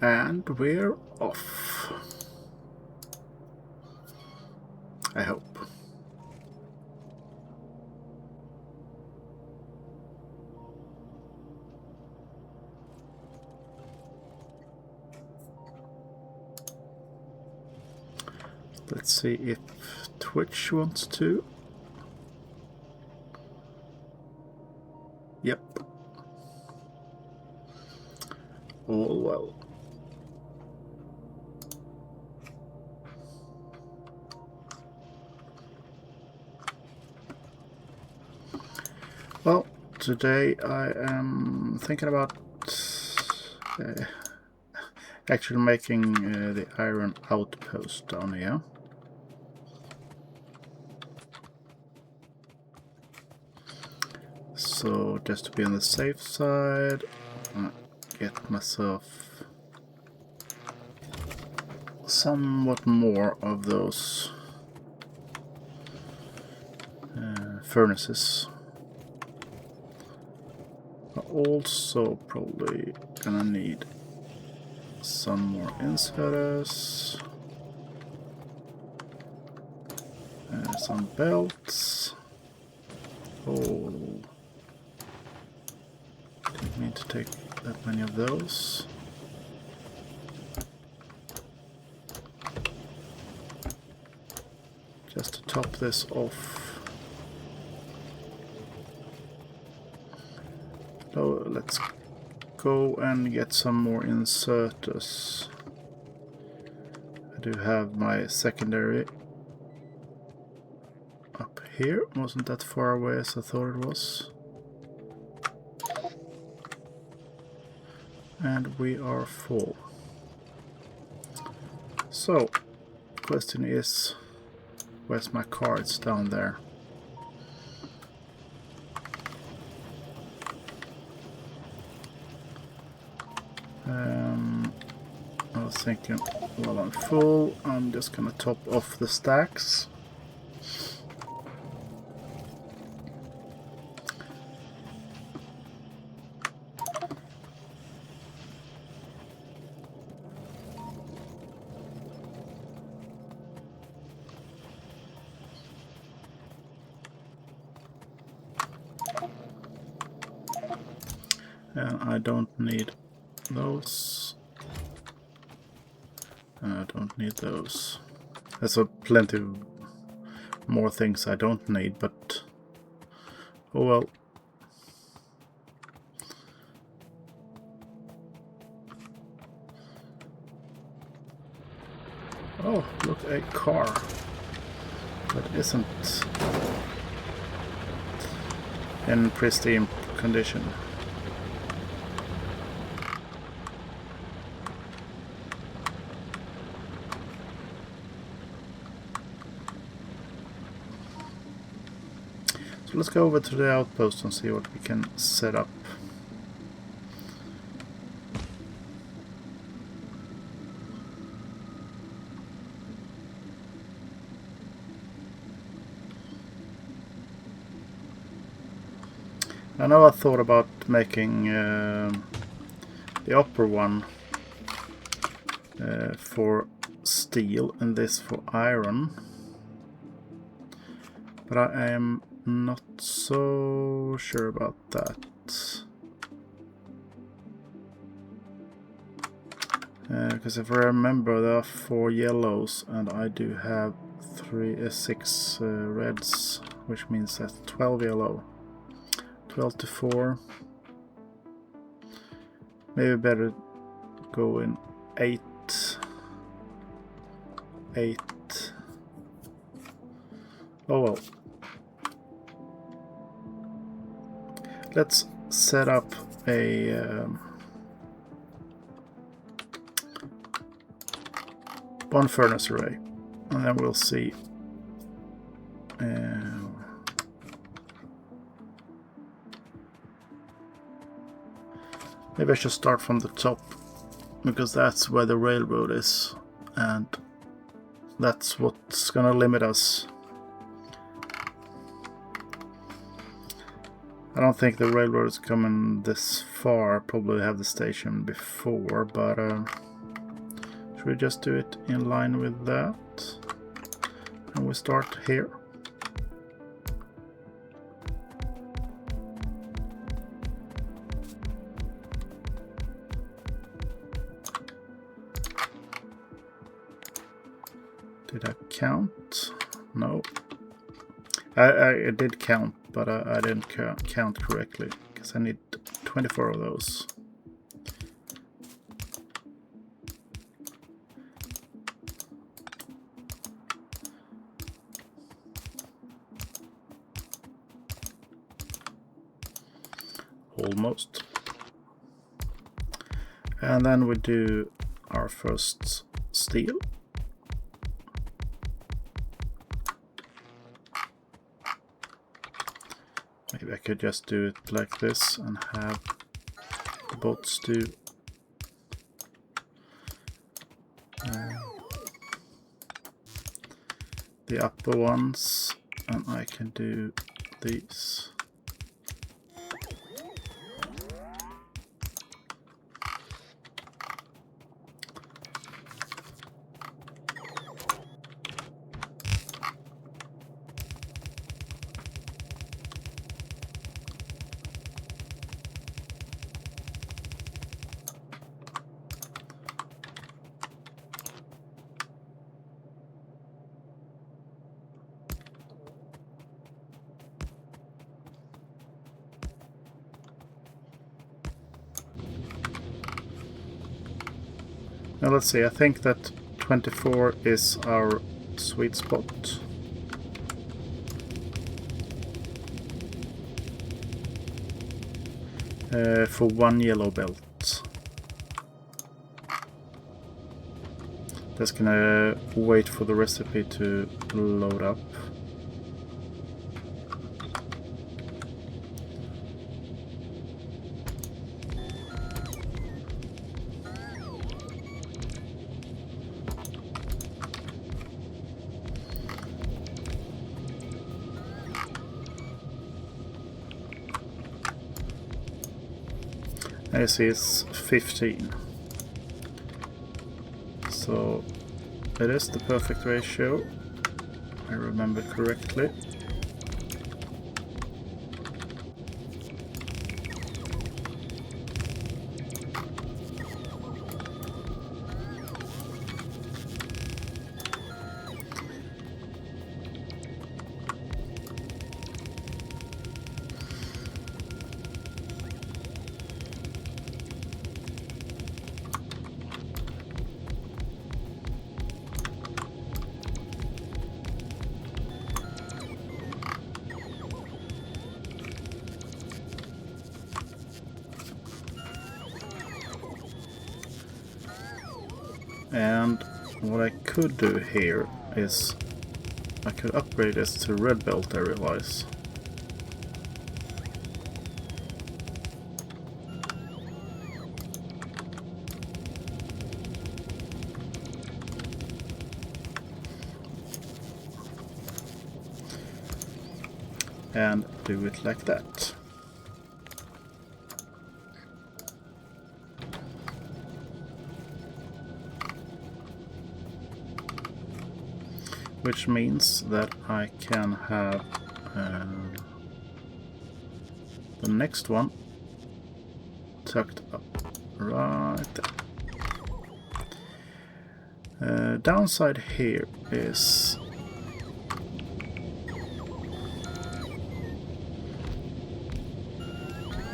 And we're off. I hope. Let's see if Twitch wants to. Yep. All well. Well, today I am thinking about actually making the iron outpost down here. So just to be on the safe side, get myself somewhat more of those furnaces. I'm also probably gonna need some more inserters, some belts. Oh, didn't mean to take that many of those. Just to top this off. So let's go and get some more inserters. I do have my secondary up here. Wasn't that far away as I thought it was. And we are full. So, question is, where's my cards? Down there. I was thinking, while I'm full, I'm just gonna top off the stacks. And I don't need those. I don't need those. There's plenty of more things I don't need, but oh well. Oh, look, a car that isn't in pristine condition. So let's go over to the outpost and see what we can set up. I know I thought about making the upper one for steel and this for iron, but I am not so sure about that. Because if I remember, there are 4 yellows and I do have 6 reds, which means that's 12 yellow. 12 to 4. Maybe better go in 8. 8. Oh well. Let's set up a one furnace array, and then we'll see. Maybe I should start from the top, because that's where the railroad is, and that's what's gonna limit us. I don't think the railroad is coming this far. Probably have the station before, but Should we just do it in line with that? And we start here. Did I count? No. I did count, but I didn't count correctly, because I need 24 of those. Almost. And then we do our first steel. Maybe I could just do it like this and have the bots do the upper ones, and I can do these. Now let's see, I think that 24 is our sweet spot. For one yellow belt. Just gonna wait for the recipe to load up. I see it's 15. So it is the perfect ratio, I remember correctly. And what I could do here is I could upgrade this to red belt, I realize. And do it like that. Which means that I can have the next one tucked up right there. Downside here is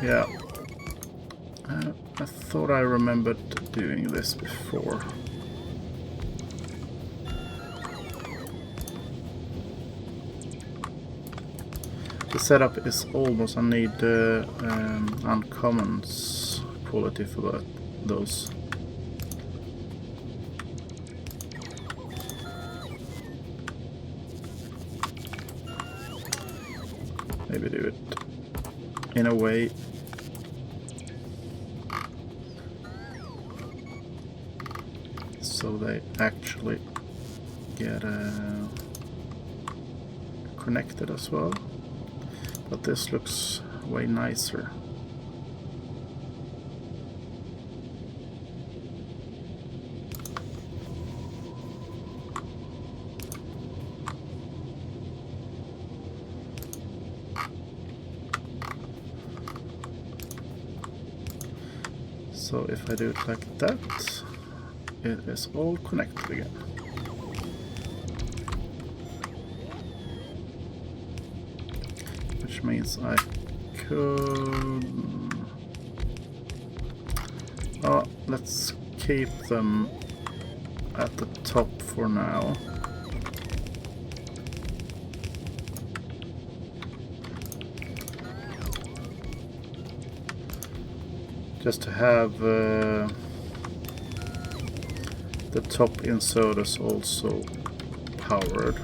yeah, I thought I remembered doing this before. The setup is almost, I need uncommons quality for those. Maybe do it in a way so they actually get connected as well. But this looks way nicer. So if I do it like that, it is all connected again. Which means I could... Oh, let's keep them at the top for now. Just to have the top inserters also powered.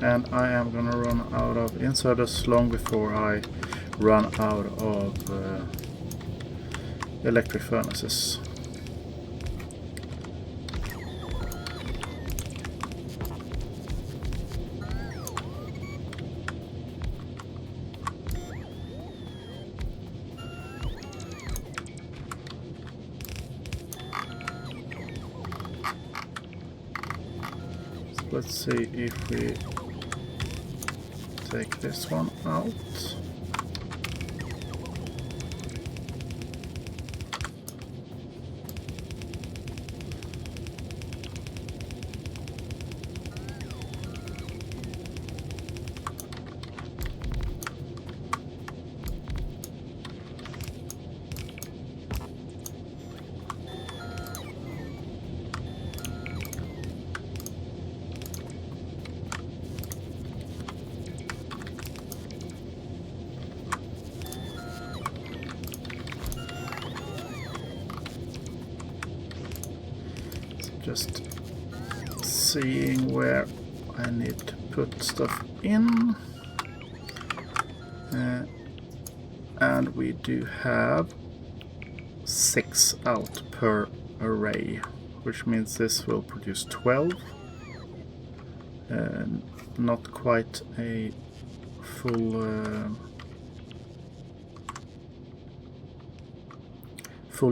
And I am gonna run out of inserters long before I run out of electric furnaces. So let's see if we take this one out. Just seeing where I need to put stuff in. And we do have 6 out per array, which means this will produce 12. Not quite a full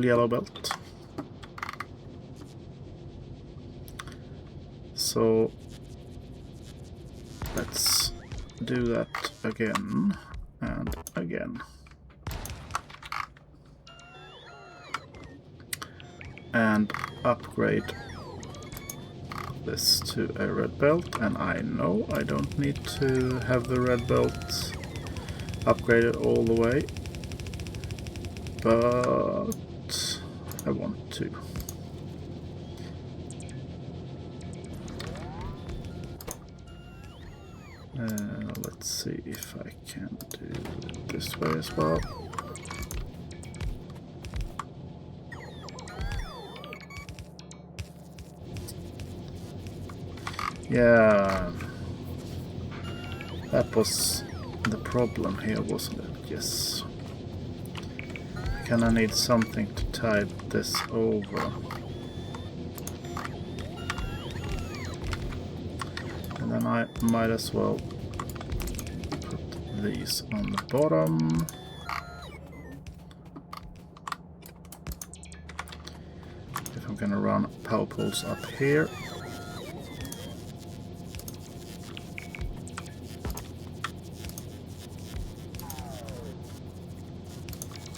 yellow belt. So let's do that again and again. And upgrade this to a red belt. And I know I don't need to have the red belt upgraded all the way, but I want to. Let's see if I can do it this way as well. Yeah, that was the problem here, wasn't it? Yes. I kinda need something to tide this over. And then I might as well put these on the bottom. If I'm gonna run power poles up here.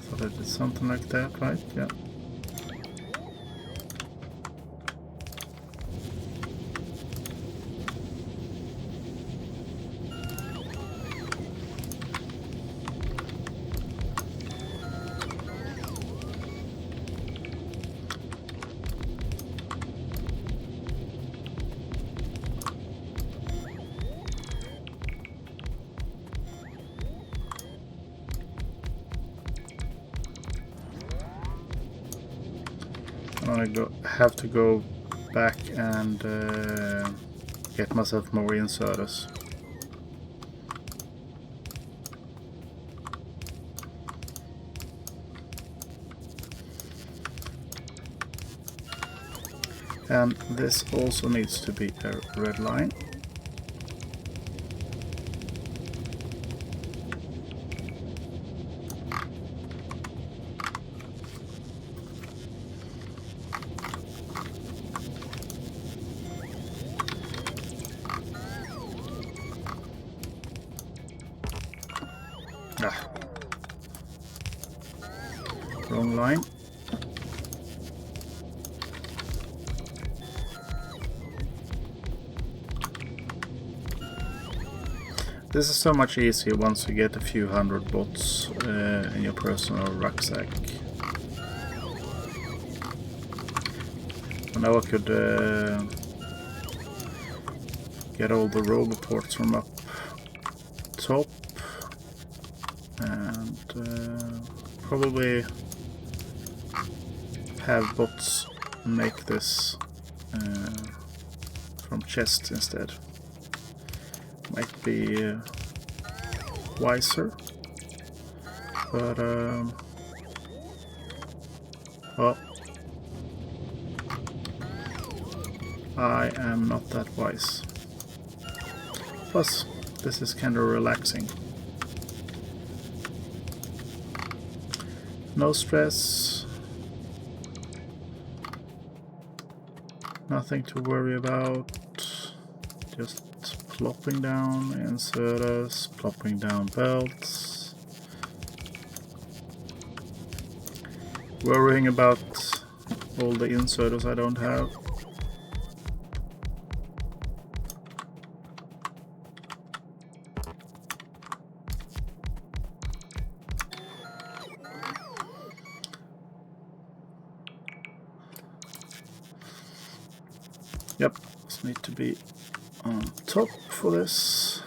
Thought I did something like that, right? Yeah. Have to go back and get myself more inserters. And this also needs to be a red line. Wrong line. This is so much easier once you get a few hundred bots in your personal rucksack. And now I could get all the roboports from up top and probably have bots make this from chests instead. Might be wiser, but well, I am not that wise. Plus, this is kind of relaxing. No stress, nothing to worry about, just plopping down inserters, plopping down belts, worrying about all the inserters I don't have. Yep, just need to be on top for this.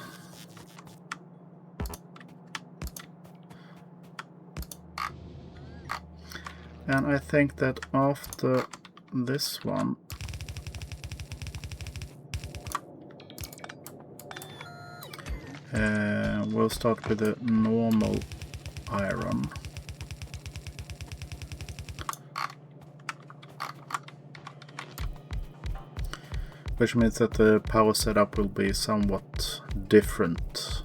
And I think that after this one, we'll start with the normal iron. Which means that the power setup will be somewhat different.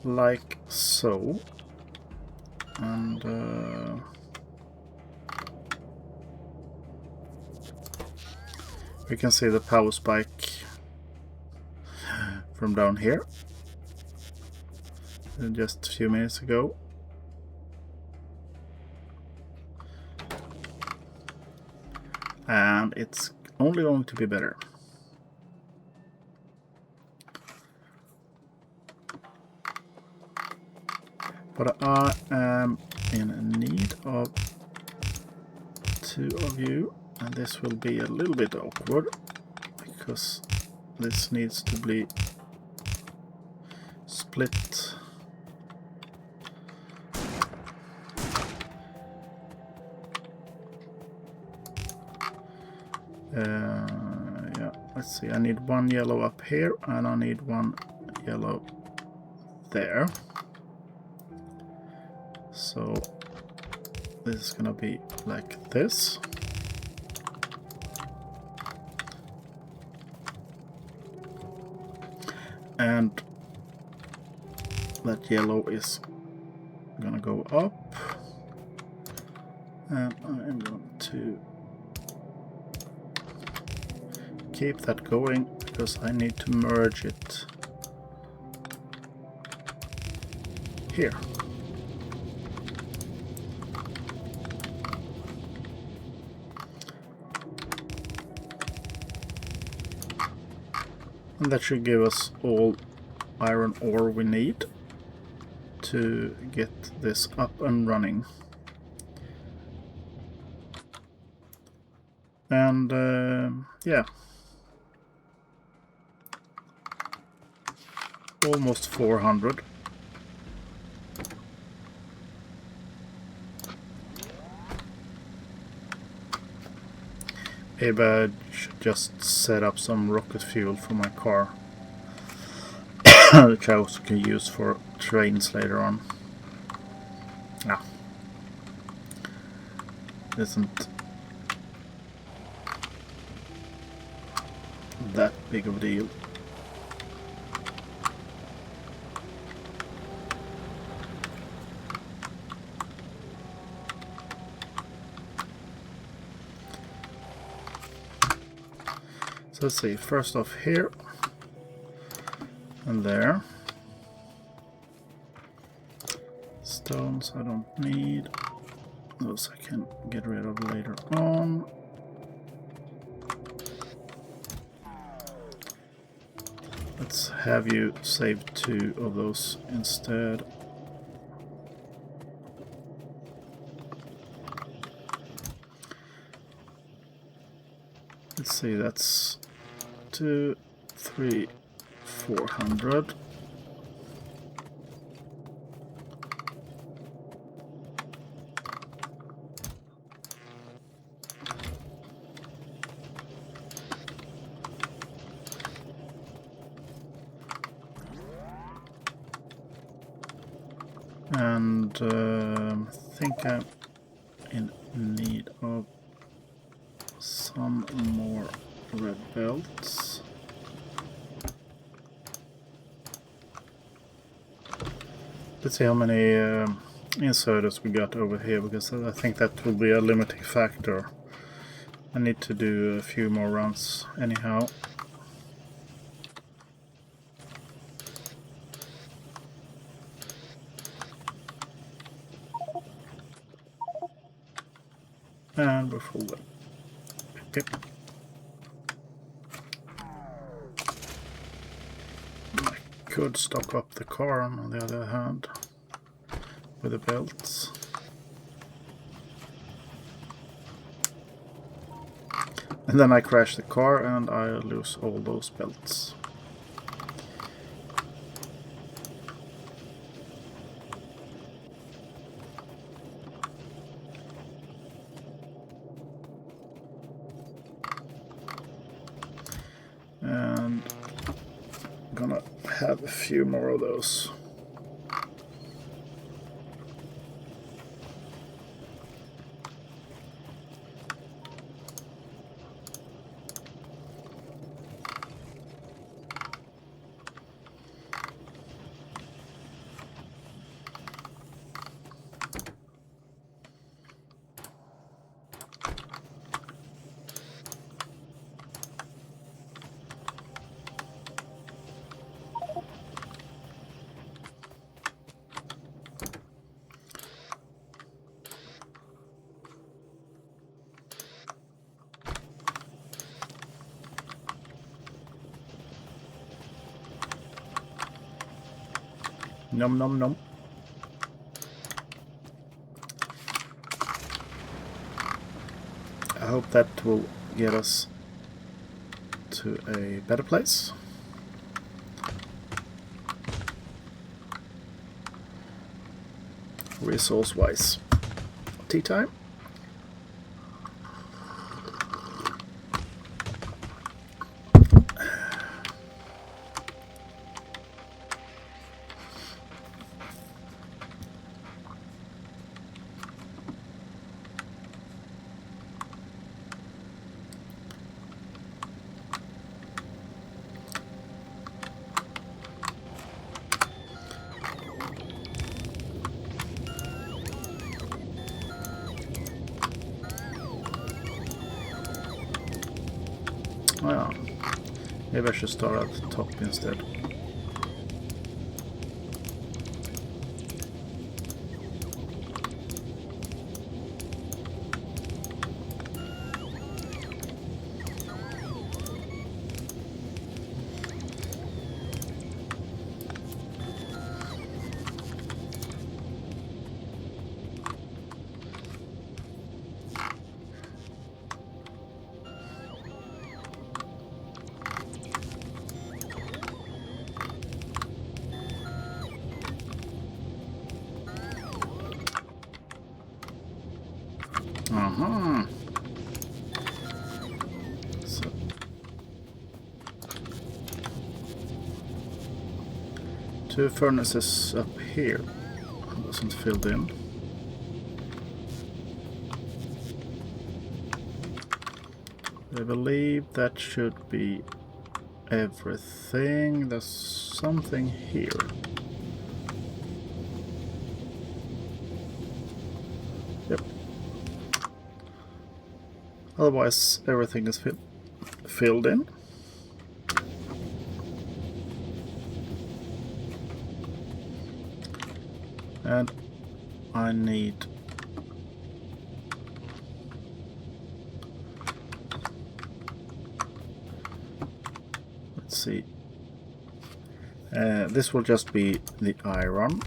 Like so, and we can see the power spike from down here just a few minutes ago. And it's only going to be better. But I am in need of 2 of you, and this will be a little bit awkward because this needs to be split. Yeah, let's see, I need 1 yellow up here and I need 1 yellow there. So this is gonna be like this. And that yellow is gonna go up. And I am going to keep that going because I need to merge it here. And that should give us all iron ore we need to get this up and running. And yeah, almost 400. Maybe I should just set up some rocket fuel for my car. which I also can use for trains later on. Ah. Isn't that big of a deal. So let's see, first off here and there. Stones I don't need. Those I can get rid of later on. Let's have you save 2 of those instead. Let's see, that's 2, 3, 400. And I think I'm in need of some more red belts. Let's see how many inserters we got over here, because I think that will be a limiting factor. I need to do a few more runs anyhow. And we're full then. Okay. I could stock up the car on the other hand with the belts. And then I crash the car and I lose all those belts. And I'm gonna have a few more of those. Nom nom nom. I hope that will get us to a better place. Resource wise. Tea time. Well, maybe I should start at the top instead. 2 furnaces up here wasn't filled in. I believe that should be everything. There's something here. Yep. Otherwise, everything is filled in. And I need see. This will just be the iron.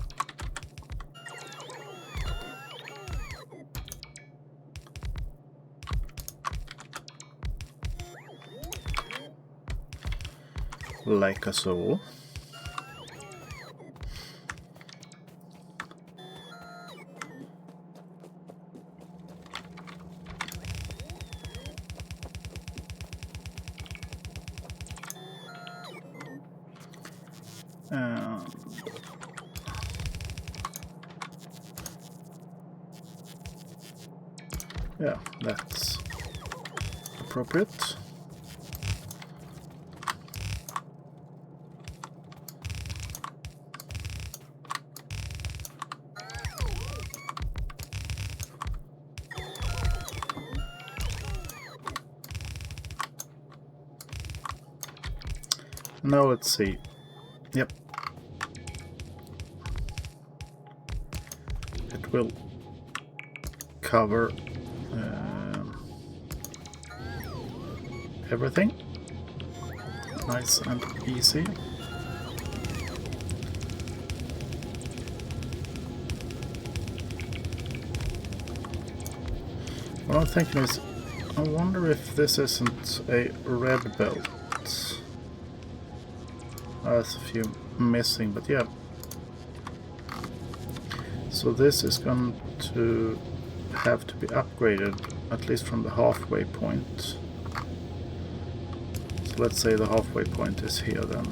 Like so. Yeah, that's appropriate. Now let's see. Yep. It will cover everything. Nice and easy. What I'm thinking is, I wonder if this isn't a red belt. There's a few missing, but yeah. So this is going to have to be upgraded, at least from the halfway point. So let's say the halfway point is here then.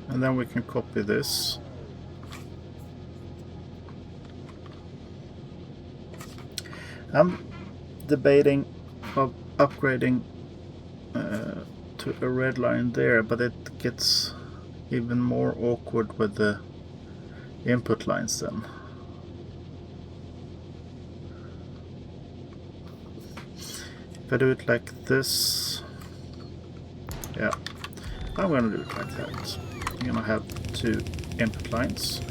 And then we can copy this. I'm debating of upgrading to a red line there, but it gets even more awkward with the input lines then. If I do it like this, yeah, I'm gonna do it like that. I'm gonna have 2 input lines.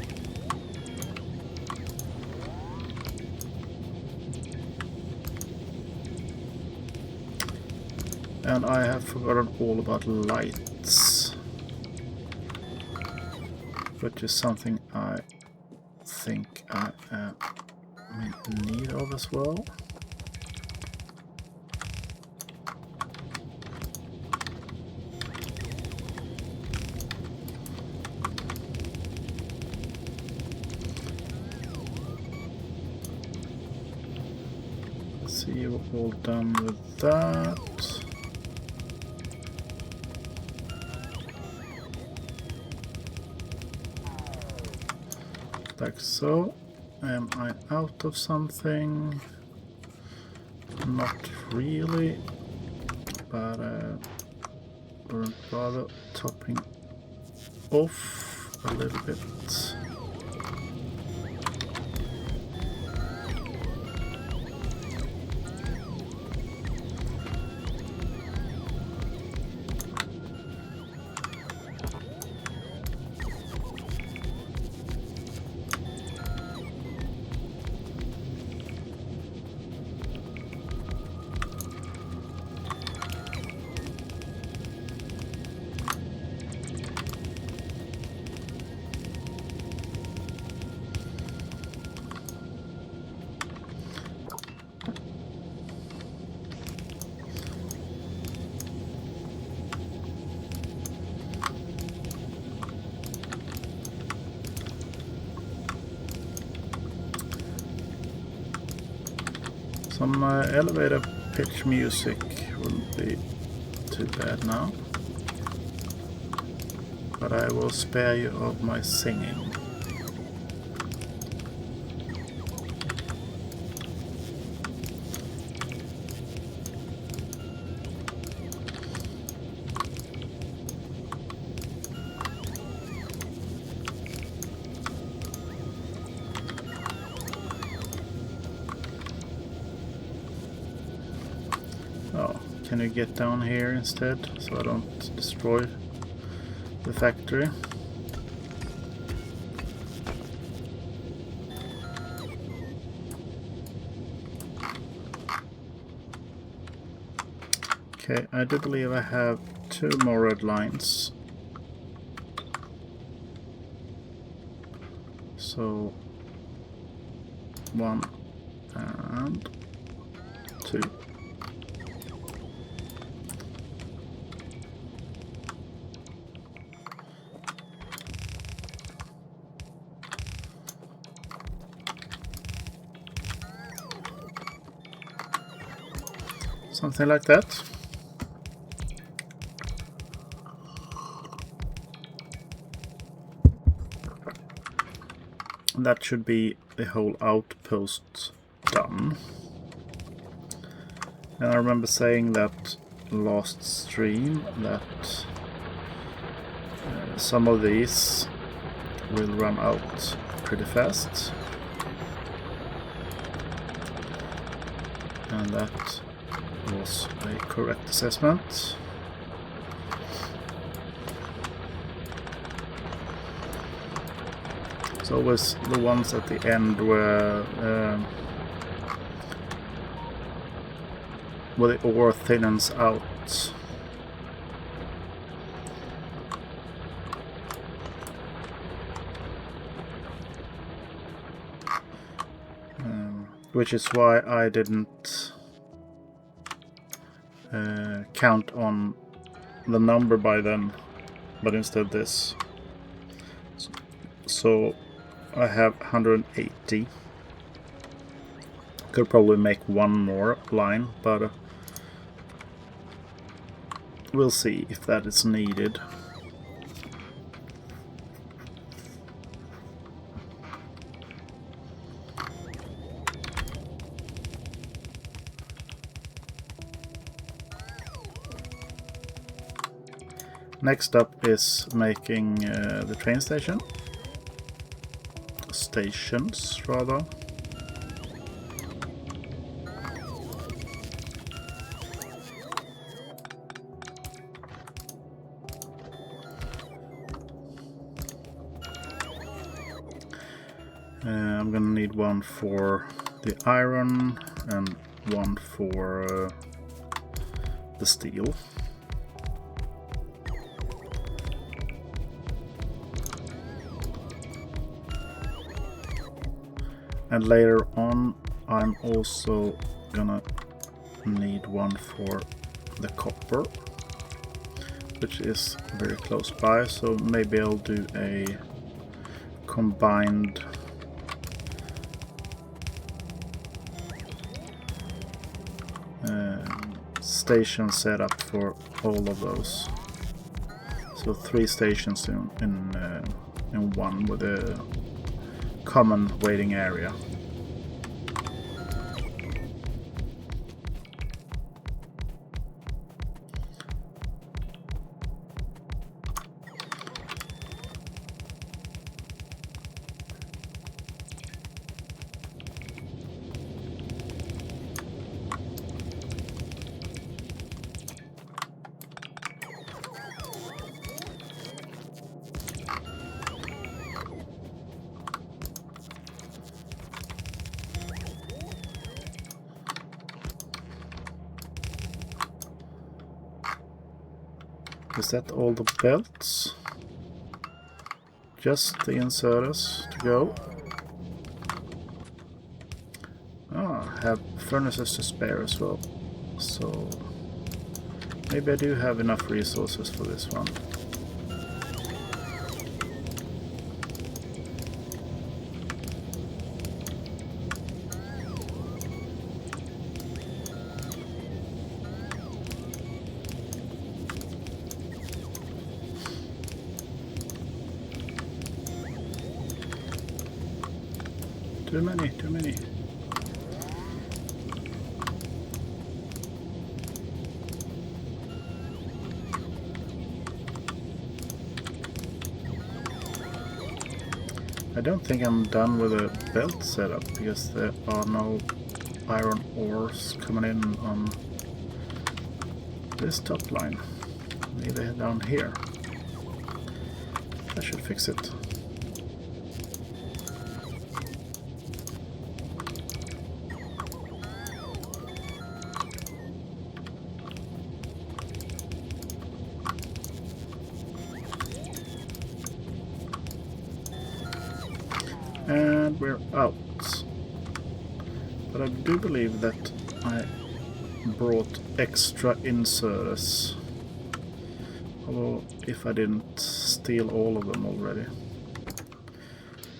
And I have forgotten all about lights, which is something I think I am in need of as well. Let's see, we're all done with that. Like so. Am I out of something? Not really, but wouldn't bother topping off a little bit. Some elevator pitch music wouldn't be too bad now. But I will spare you of my singing. Oh, can you get down here instead so I don't destroy the factory? Okay, I do believe I have 2 more red lines. So 1 and 2. Something like that. That should be the whole outpost done. And I remember saying that last stream that some of these will run out pretty fast. And that was a correct assessment. It's always the ones at the end where the ore thinnens out. Which is why I didn't count on the number by then, but instead this. So I have 180. Could probably make one more line, but we'll see if that is needed. Next up is making the train station. Stations, rather. I'm gonna need one for the iron and one for the steel. And later on I'm also gonna need one for the copper, which is very close by, so maybe I'll do a combined station setup for all of those. So 3 stations in one with a common waiting area. Is that all the belts? Just the inserters to go. Ah, I have furnaces to spare as well. So maybe I do have enough resources for this one. Too many, too many. I don't think I'm done with the belt setup because there are no iron ores coming in on this top line. Neither down here. I should fix it. And we're out. But I do believe that I brought extra inserters. Although, if I didn't steal all of them already.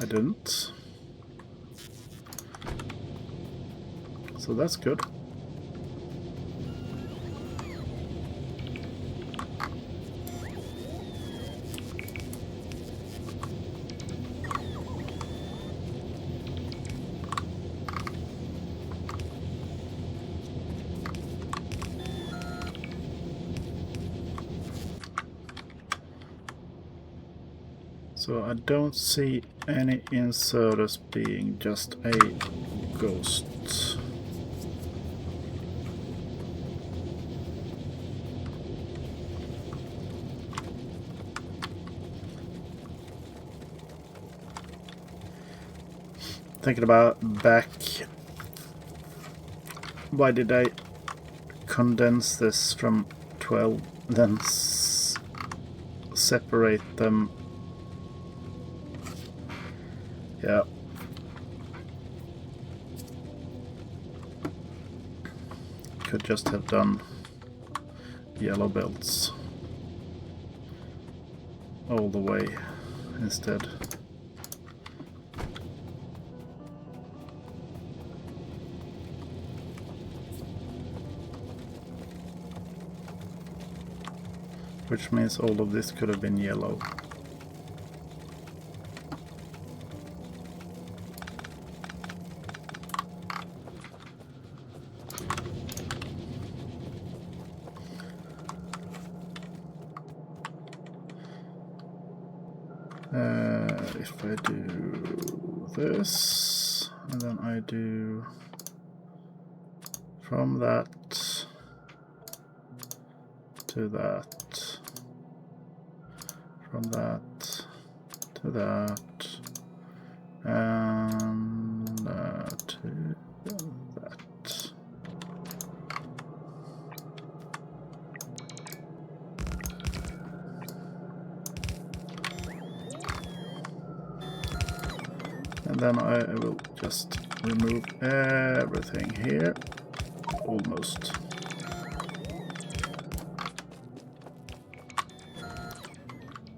I didn't. So that's good. So I don't see any inserters being just a ghost. Thinking about back, why did I condense this from 12, then separate them? Yeah. Could just have done yellow belts all the way instead. Which means all of this could have been yellow. If I do this, and then I do from that to that, from that to that, and to that. And then I will just remove everything here, almost.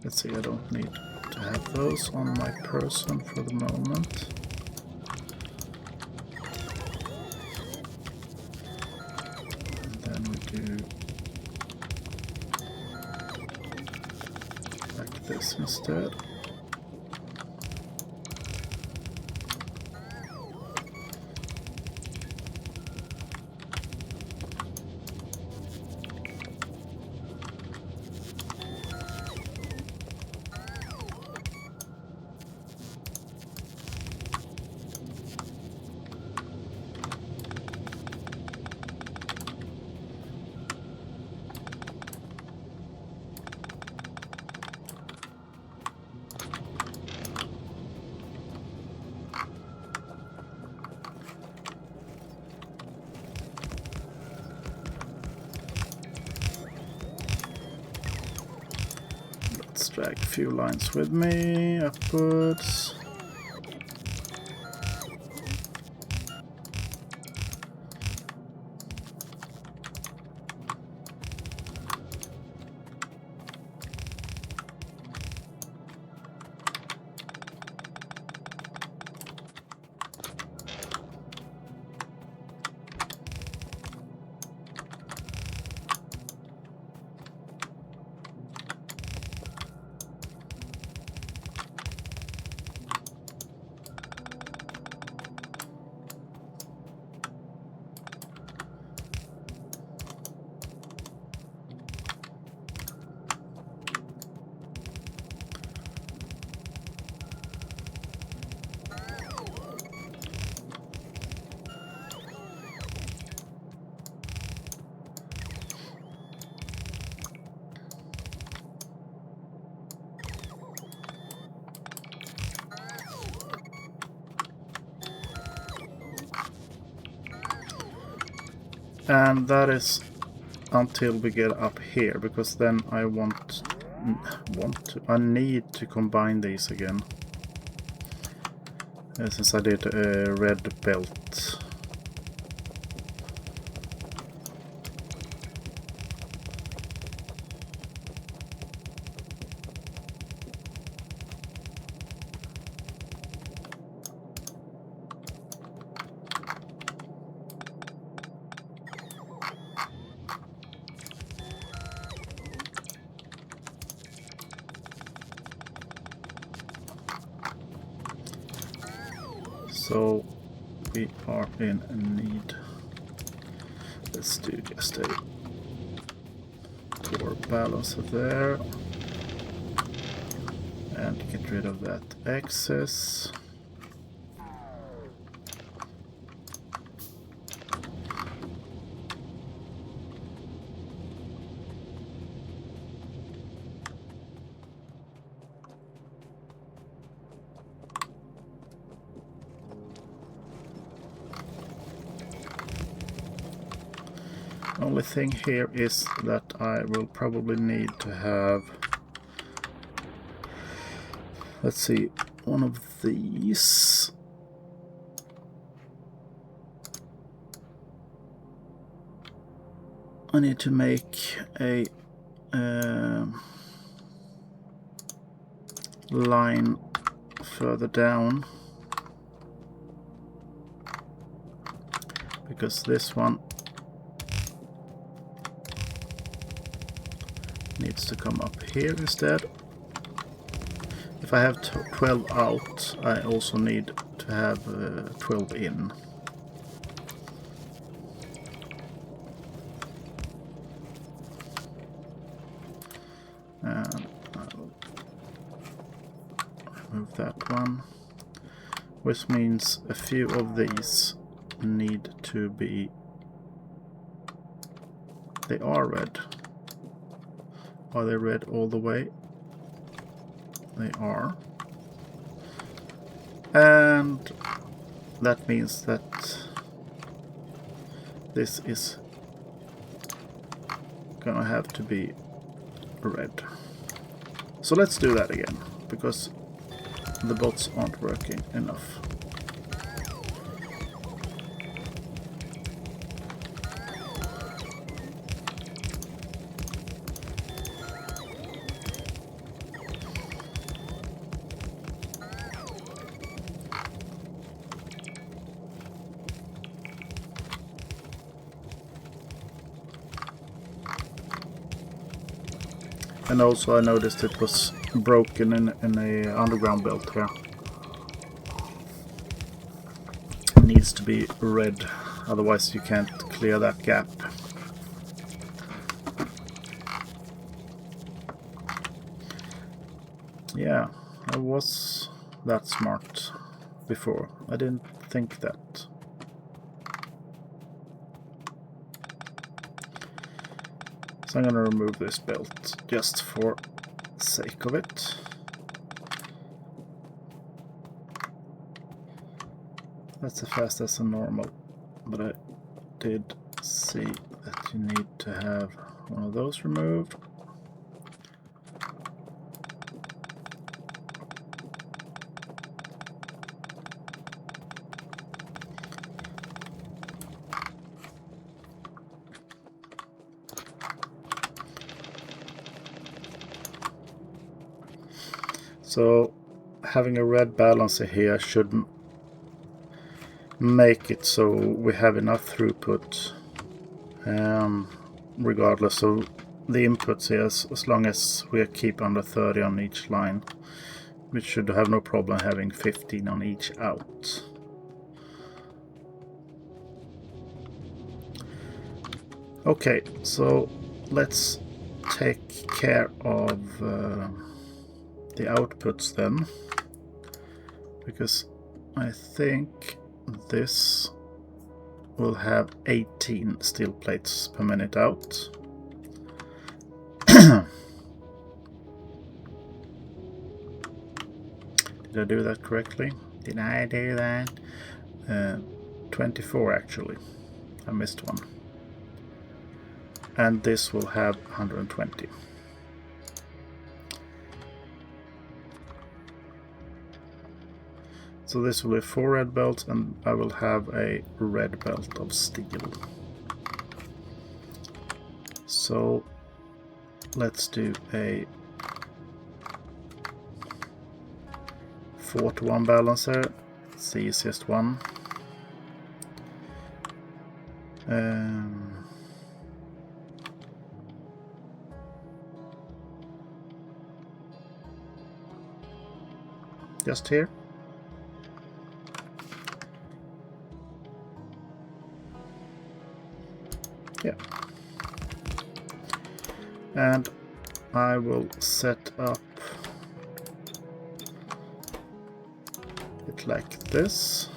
Let's see, I don't need to have those on my person for the moment. And then we do like this instead. Drag a few lines with me upwards. And that is until we get up here, because then I I need to combine these again. Since I did a red belt. So we are in need. Let's do just a 4 balancer there. And get rid of that excess. Only thing here is that I will probably need to have, let's see, one of these. I need to make a line further down, because this one needs to come up here instead. If I have 12 out, I also need to have 12 in. And I'll remove that one, which means a few of these need to be, they are red. Are they red all the way? They are. And that means that this is gonna have to be red. So let's do that again, because the bots aren't working enough. And also I noticed it was broken in a underground belt here. It needs to be red, otherwise you can't clear that gap. Yeah, I was that smart before. I didn't think that. So I'm gonna remove this belt just for sake of it. That's as fast as a normal, but I did see that you need to have one of those removed. So having a red balancer here should make it so we have enough throughput, regardless of the inputs here, as long as we keep under 30 on each line. We should have no problem having 15 on each out. Okay, so let's take care of the outputs then, because I think this will have 18 steel plates per minute out. Did I do that correctly? Did I do that? 24 actually. I missed one. and this will have 120. So this will be 4 red belts, and I will have a red belt of steel. So let's do a 4-to-1 balancer. It's the easiest one. Just here. Yeah. And I will set up it like this.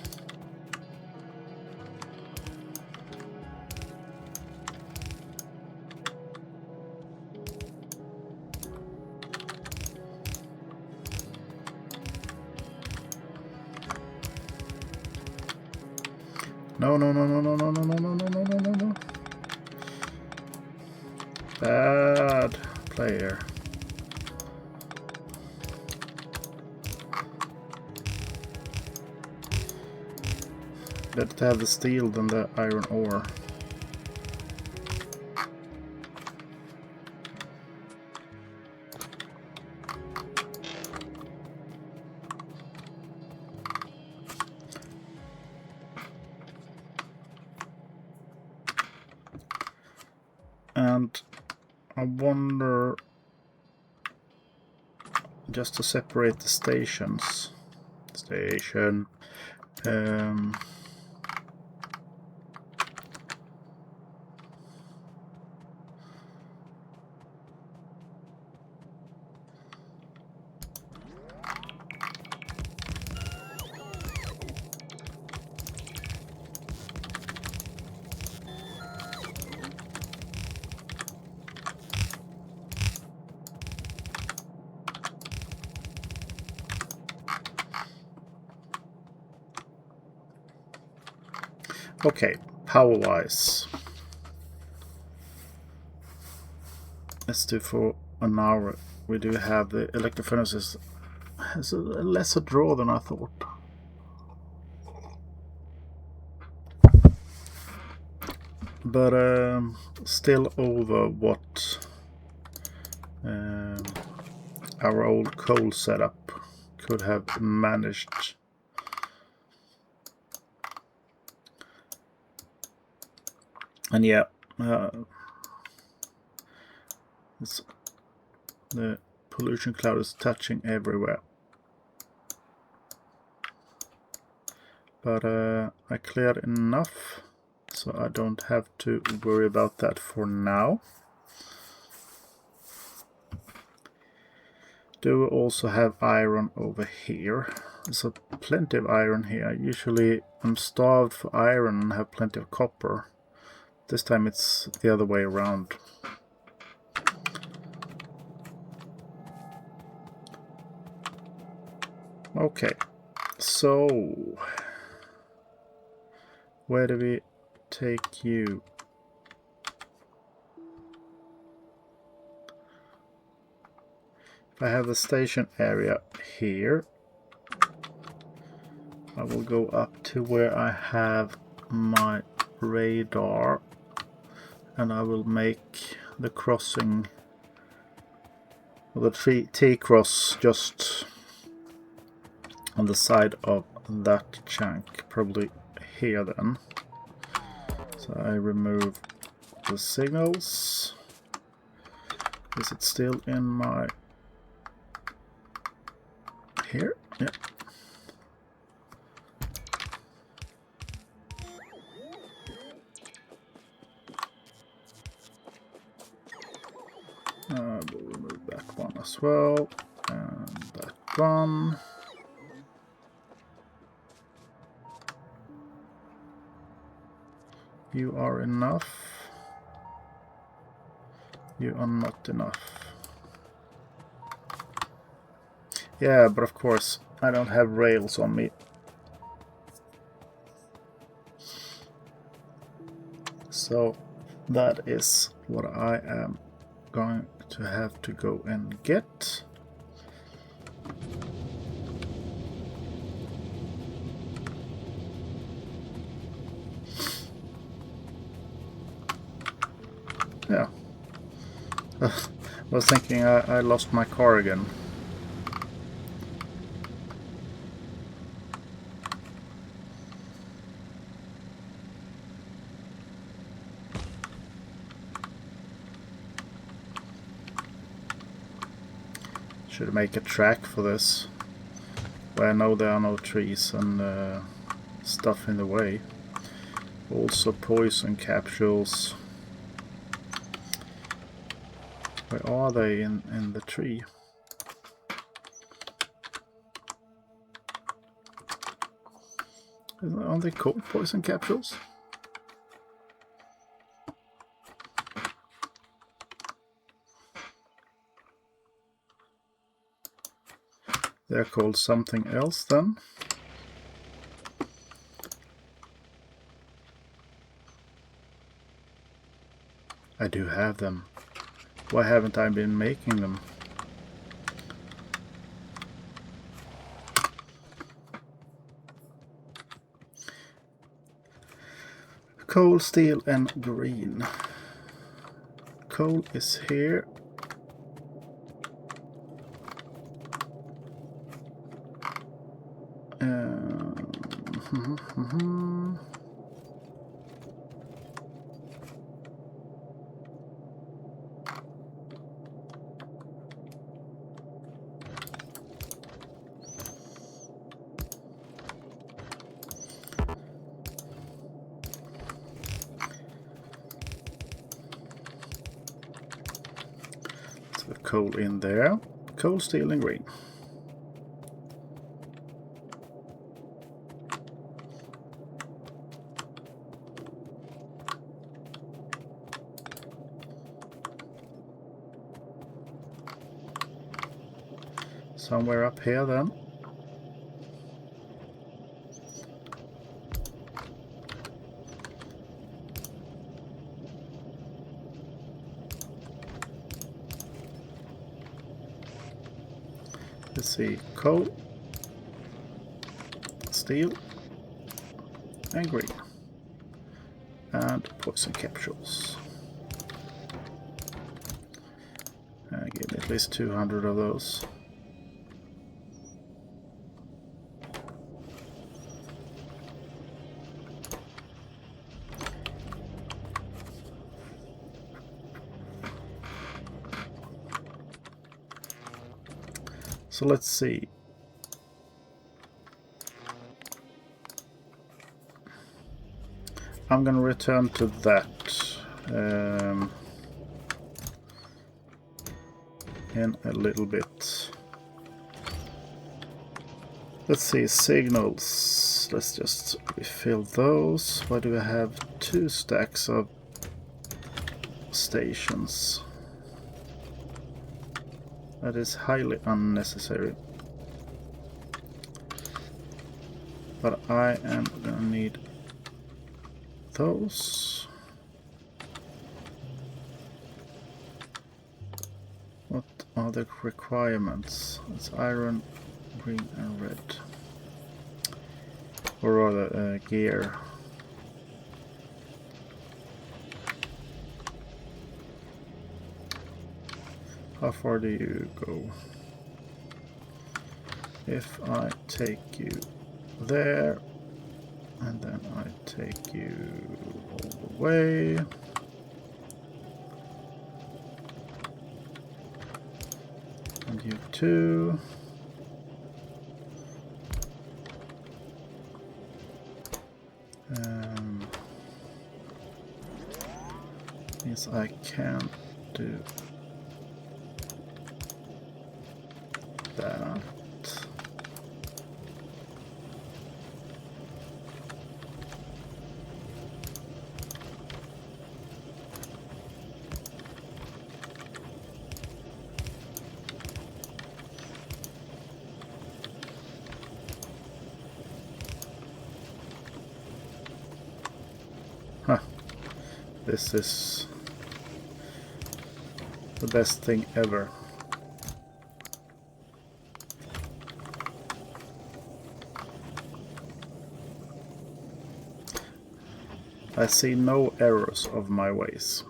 No, no, no, no, no, no, no, no, no, no, no, no, no, no. Bad player. Better to have the steel than the iron ore. And I wonder, just to separate the stations. Station. Okay, power-wise, let's do for an hour. We do have the electric furnaces. Has a lesser draw than I thought. But still over what our old coal setup could have managed. And yeah, the pollution cloud is touching everywhere. But I cleared enough, so I don't have to worry about that for now. Do also have iron over here. There's plenty of iron here. Usually I'm starved for iron and have plenty of copper. This time it's the other way around. Okay, so where do we take you? If I have the station area here, I will go up to where I have my radar, and I will make the crossing, the T-cross, just on the side of that chunk, probably here then. So I remove the signals. Is it still in my... here? Yeah. We'll remove that one as well, and that one. You are enough. You are not enough. Yeah, but of course, I don't have rails on me. So That is what I am going to have to go and get. Yeah. I was thinking I lost my car again. Should make a track for this, where I know there are no trees and stuff in the way. Also poison capsules. Where are they in the tree? Are they called poison capsules? They're called something else then. I do have them. Why haven't I been making them? Coal, steel and green. Coal is here. So the coal in there. Coal, steel and green. Somewhere up here then. Let's see, coal, steel and green. And poison capsules. Give me at least 200 of those. So let's see. I'm going to return to that in a little bit. Let's see, signals. Let's just refill those. Why do I have 2 stacks of stations? That is highly unnecessary. But I am gonna need those. What are the requirements? It's iron, green and red. Or rather gear. How far do you go? If I take you there, and then I take you all the way. And you too. Means I can't do that. Huh. This is the best thing ever. I see no errors of my ways.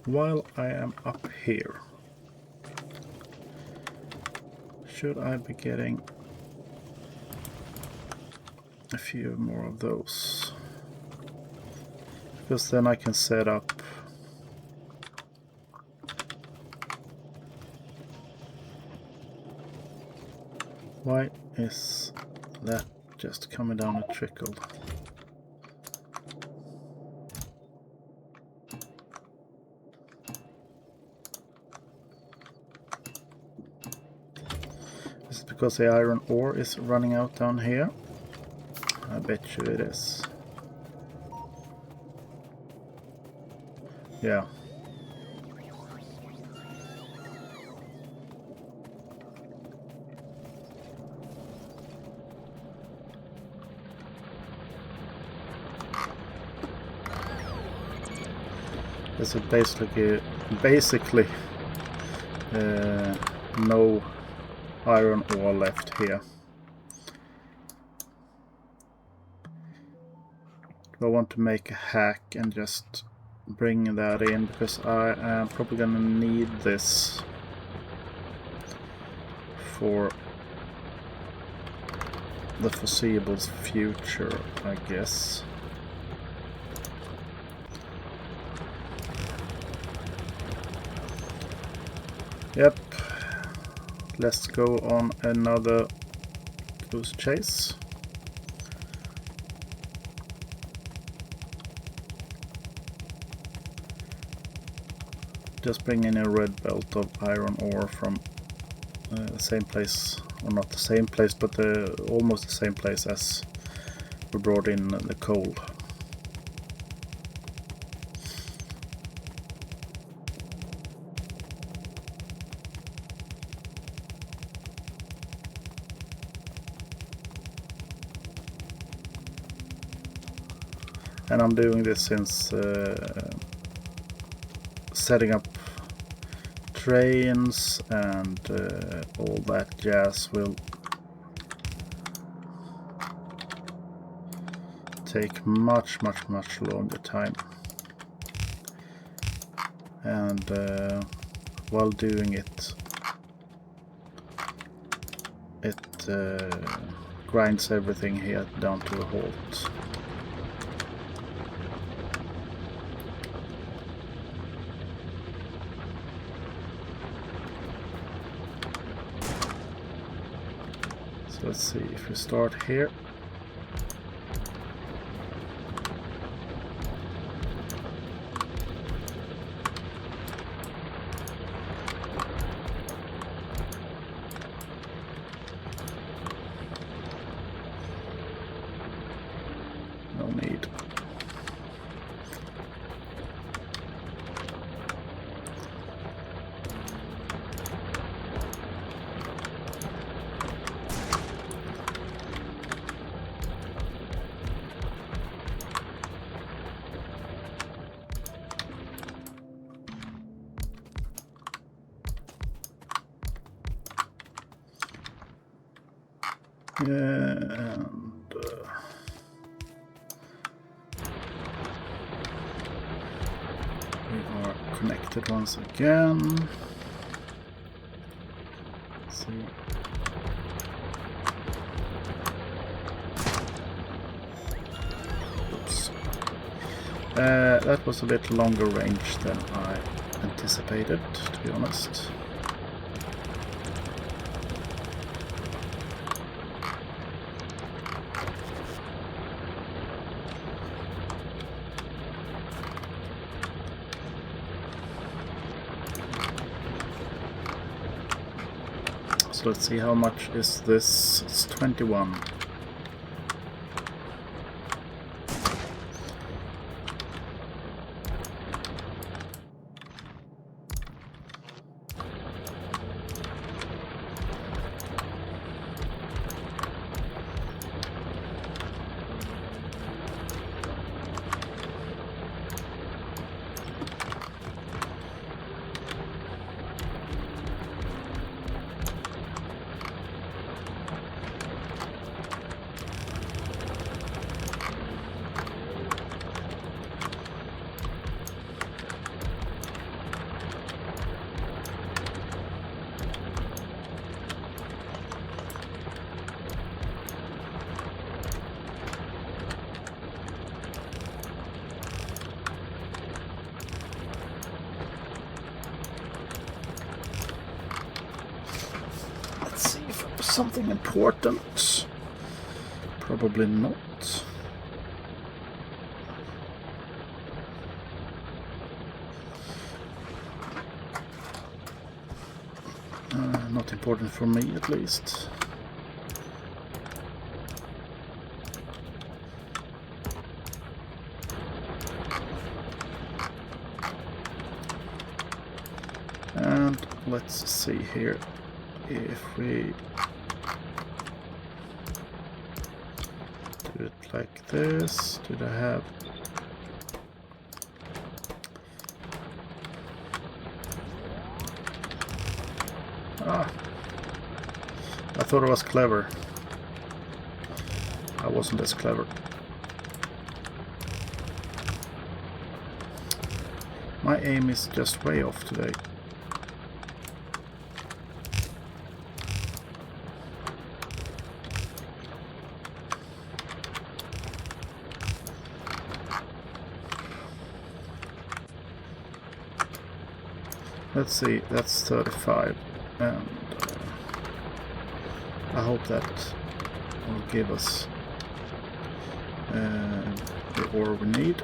While I am up here, should I be getting a few more of those? Because then I can set up why is that just coming down a trickle? Is it because the iron ore is running out down here? I bet you it is. Yeah. There's basically no iron ore left here. I want to make a hack and just bring that in, because I am probably gonna need this for the foreseeable future, I guess. Yep, let's go on another goose chase. Just bring in a red belt of iron ore from the same place, or not the same place, but almost the same place as we brought in the coal. And I'm doing this since setting up trains and all that jazz will take much longer time. And while doing it, it grinds everything here down to a halt. Let's see if we start here. No need. And we are connected once again. Let's see. Oops. That was a bit longer range than I anticipated, to be honest. So let's see, how much is this? It's 21. something important? Probably not. Not important for me, at least. And let's see here if we do it like this. Did I have... Ah, I thought it was clever. I wasn't as clever. My aim is just way off today. Let's see, that's 35, and I hope that will give us the ore we need.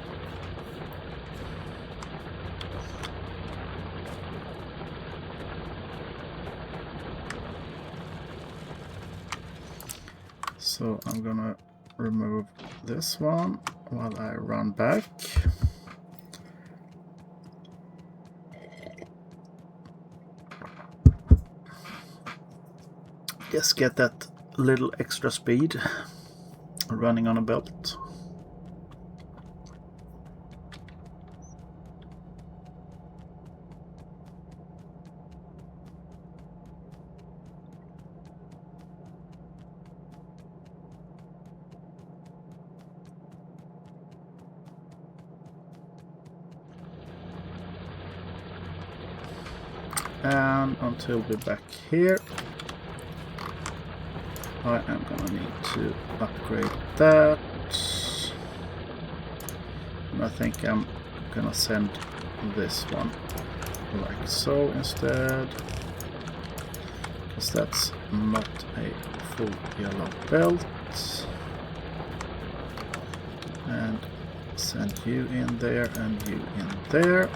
So I'm gonna remove this one while I run back. Just get that little extra speed running on a belt. And until we're back here, I am gonna need to upgrade that, and I think I'm gonna send this one like so instead, because that's not a full yellow belt. And send you in there and you in there.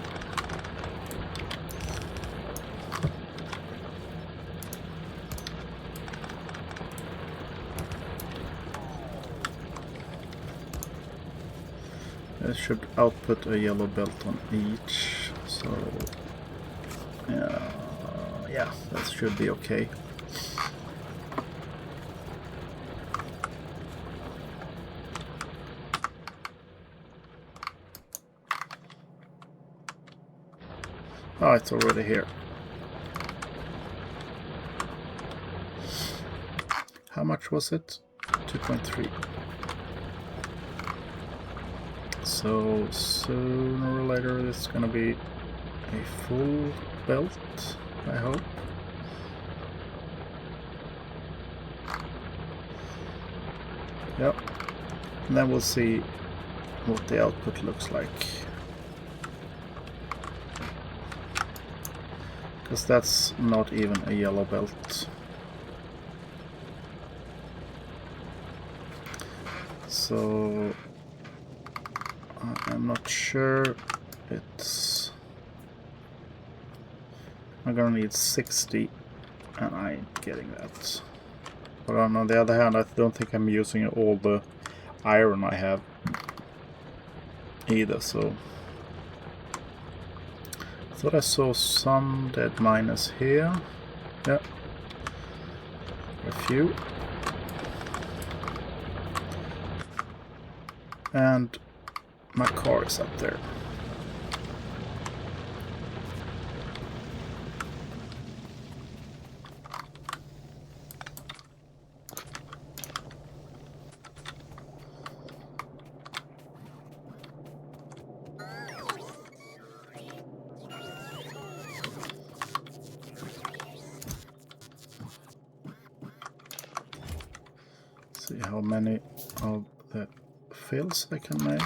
It should output a yellow belt on each, so yeah, that should be okay. Oh, it's already here. How much was it? 2.3. So sooner or later it's gonna be a full belt, I hope. Yep. And then we'll see what the output looks like. Because that's not even a yellow belt. So I'm not sure. It's... I'm gonna need 60 and I ain't getting that. But on the other hand, I don't think I'm using all the iron I have either, so... I thought I saw some dead miners here. Yep. A few. And my car is up there. See how many of the fills I can make.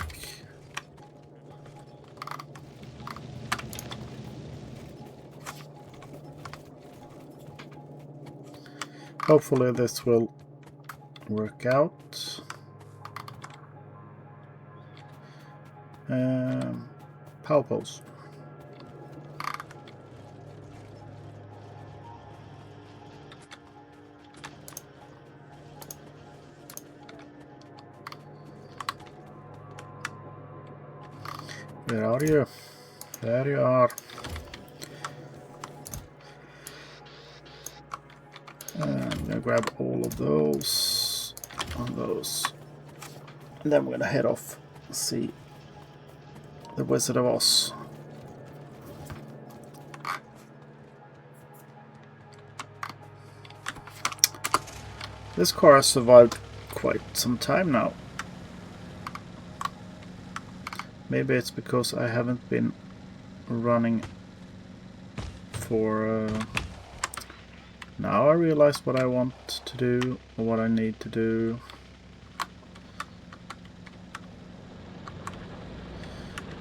Hopefully this will work out. Power poles. Where are you? There you are. And I'm gonna grab all of those and those. And then we're gonna head off and see the Wizard of Oz. This car has survived quite some time now. Maybe it's because I haven't been running for... Now I realize what I want to do, or what I need to do.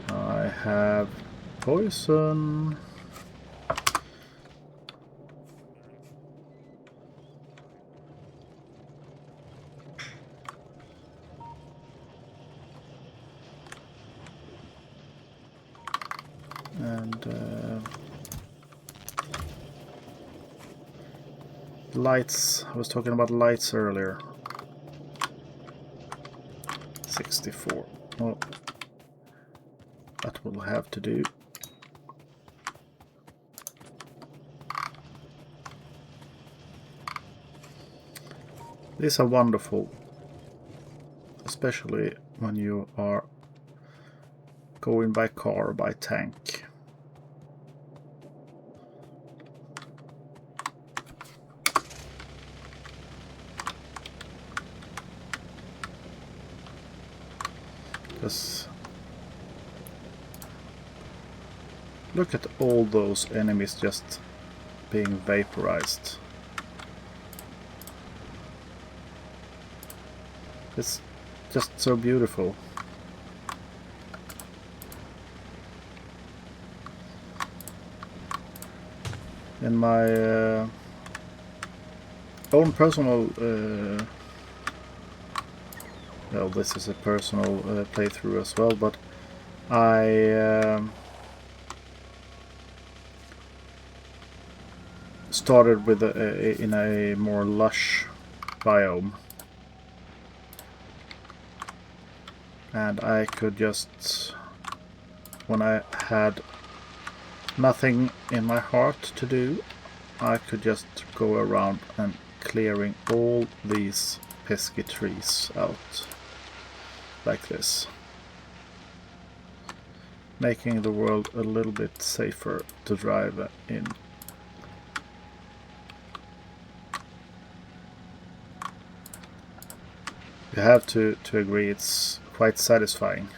I have poison. And lights. I was talking about lights earlier. 64. Well, that will have to do. These are wonderful, especially when you are going by car or by tank. Because look at all those enemies just being vaporized. It's just so beautiful. In my own personal well, this is a personal playthrough as well, but I started with in a more lush biome, and I could just, when I had nothing in my heart to do, I could just go around and clearing all these pesky trees out like this, making the world a little bit safer to drive in. You have to agree, it's quite satisfying.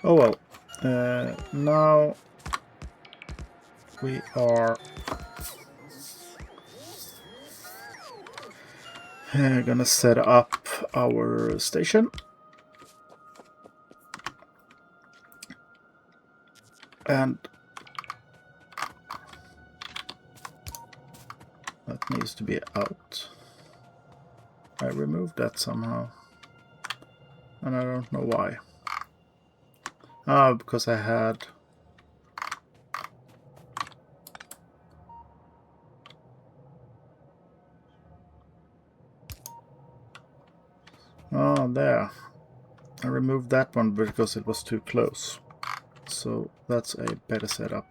Oh well, now we are gonna set up our station. And that needs to be out. I removed that somehow, and I don't know why. Ah, because I had... Oh, there. I removed that one because it was too close. So that's a better setup.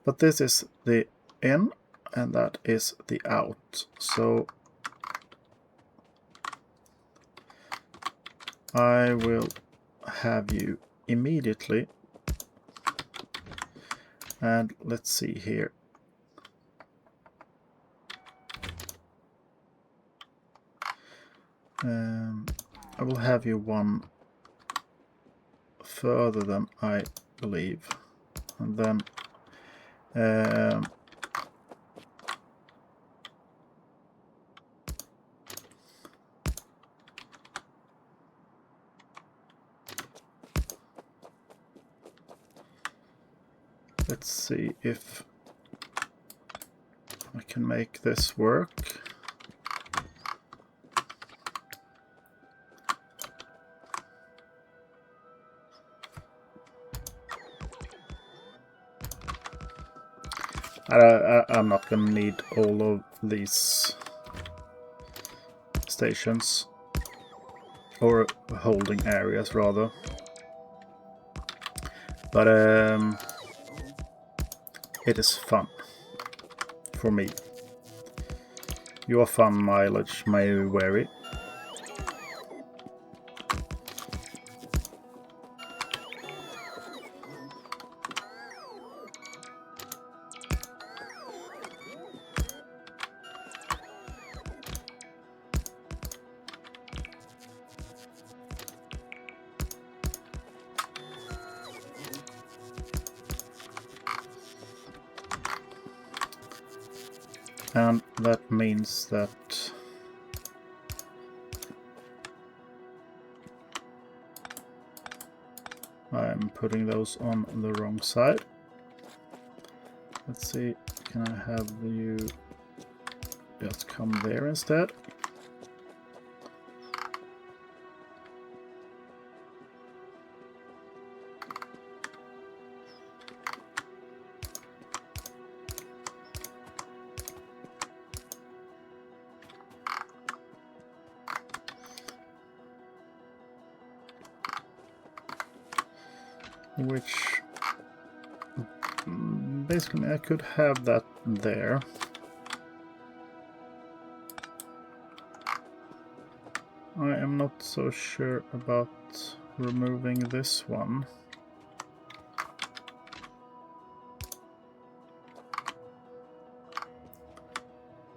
But this is the in, and that is the out. So I will have you immediately. And let's see here. I will have you one further than I believe. And then Let's see if I can make this work. I'm not going to need all of these stations, or holding areas rather, but it is fun for me. Your fun mileage may vary. And that means that I'm putting those on the wrong side. Let's see, can I have you just come there instead? Which basically I could have that there. I am not so sure about removing this one.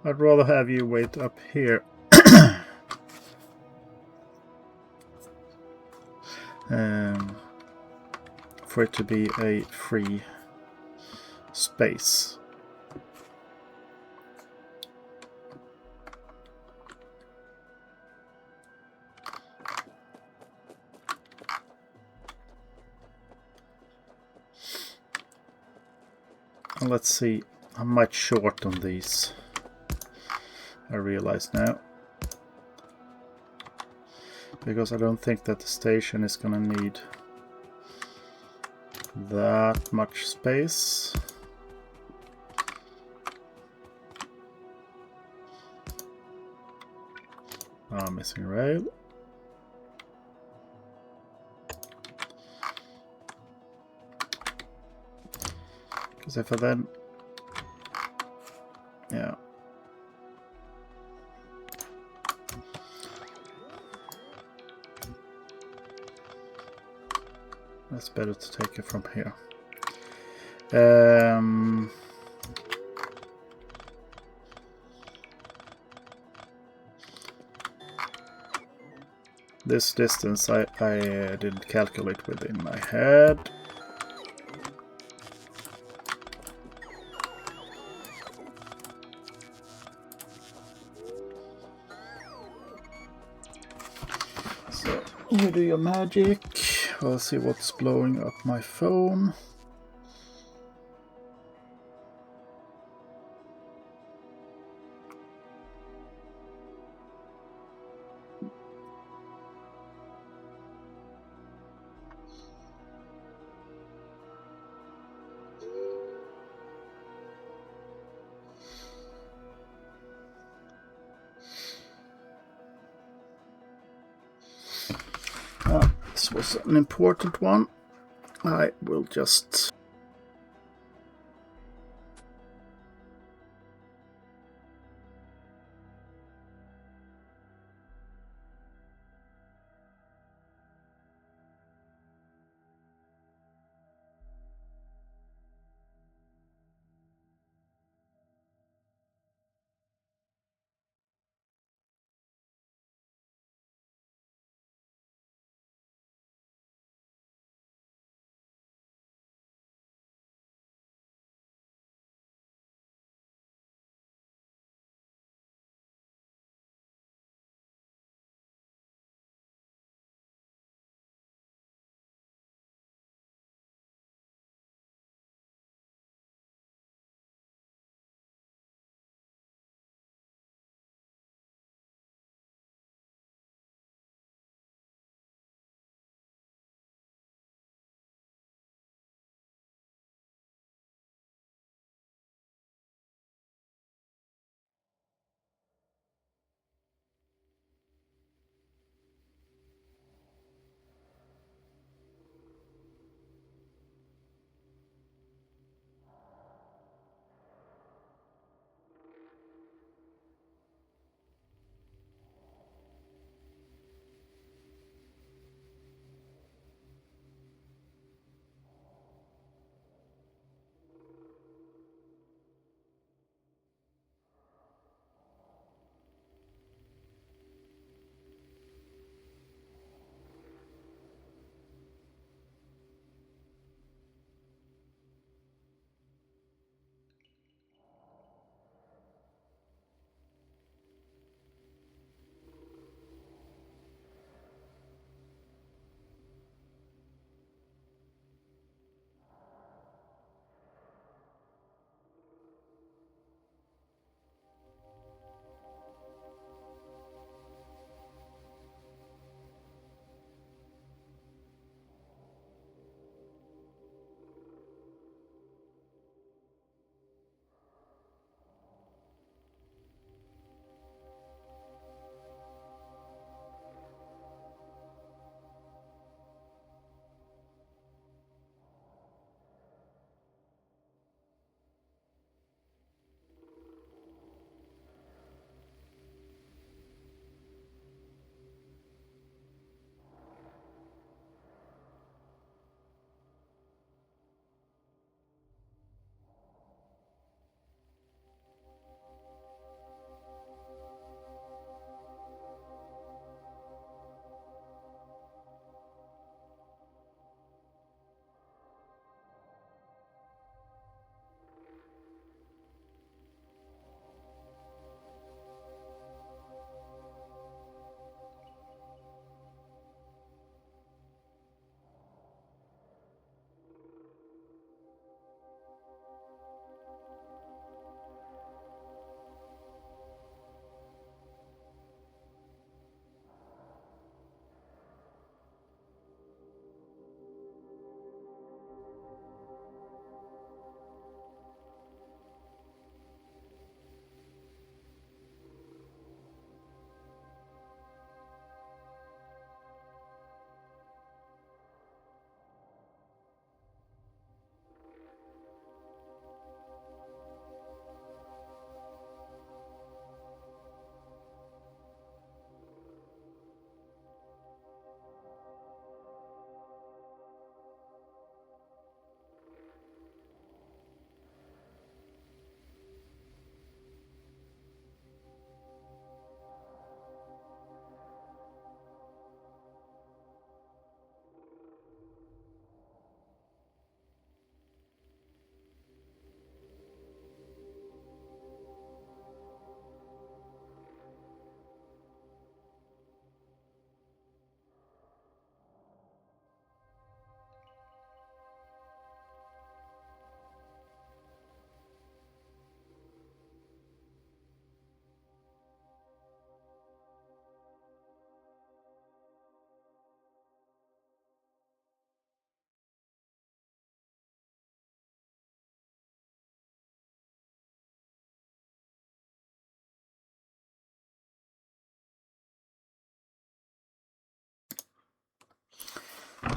I'd rather have you wait up here. For it to be a free space. And let's see, I'm much short on these, I realize now. Because I don't think that the station is gonna need that much space. Missing rail. Because if I then... yeah. That's better to take it from here. This distance I didn't calculate with in my head. So you do your magic. I'll see what's blowing up my phone. This was an important one. I will just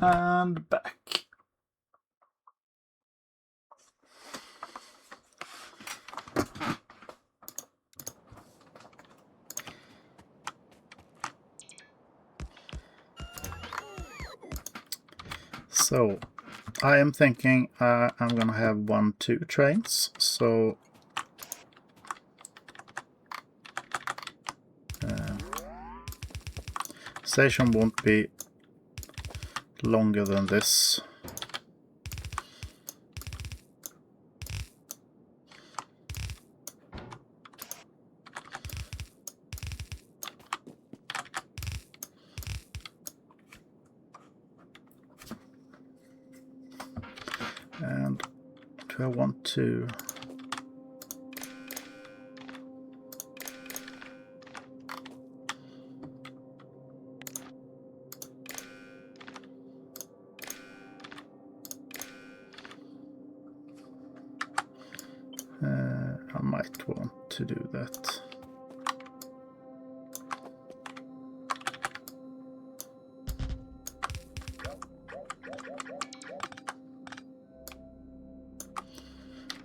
And back. So I am thinking I'm gonna have 1-2 trains, so station won't be longer than this. And do I want to I might want to do that.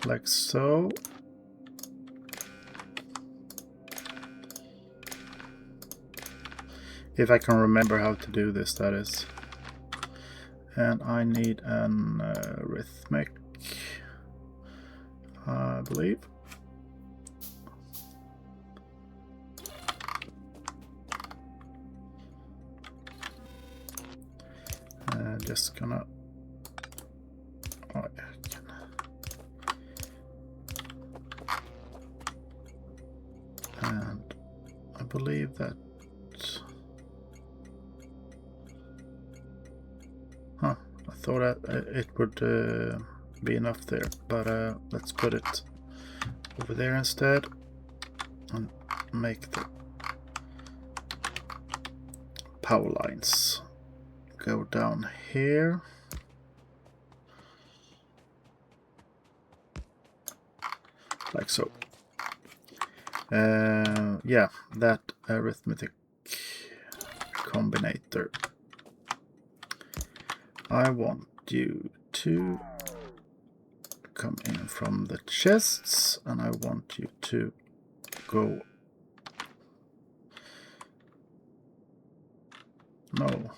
Like so. If I can remember how to do this, that is. And I need an arithmetic, I believe. Just gonna... Oh, I can. And I believe that... Huh, I thought it would be enough there, but let's put it over there instead and make the power lines go down here. Like so. Yeah, that arithmetic combinator. I want you to come in from the chests, and I want you to go... No.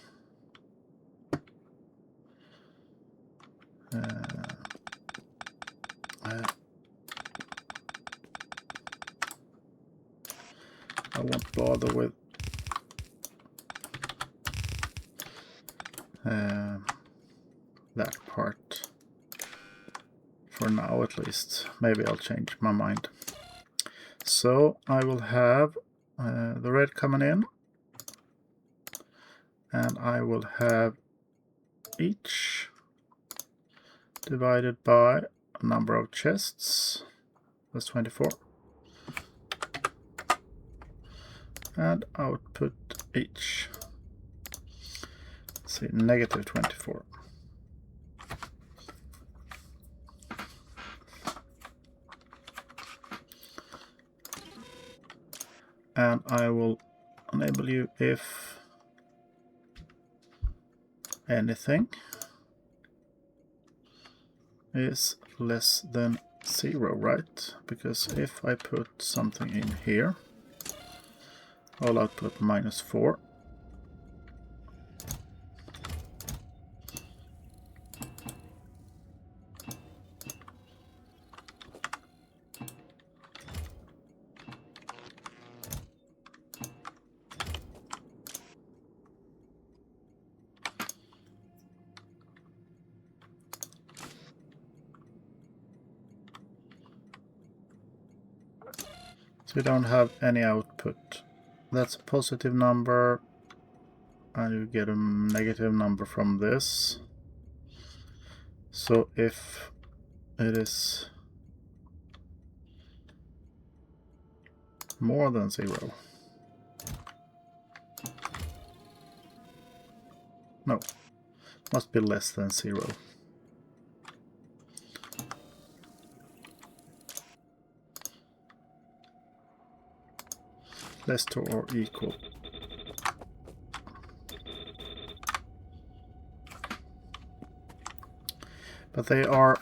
I won't bother with that part for now, at least. Maybe I'll change my mind. So I will have the red coming in, and I will have each divided by a number of chests. That's 24. And output each. Let's see, negative 24. And I will enable you if anything is less than 0, right? Because if I put something in here, I'll output -4. So we don't have any output. That's a positive number, and you get a negative number from this. So if it is more than 0, no, must be less than 0. Less to or equal. But they are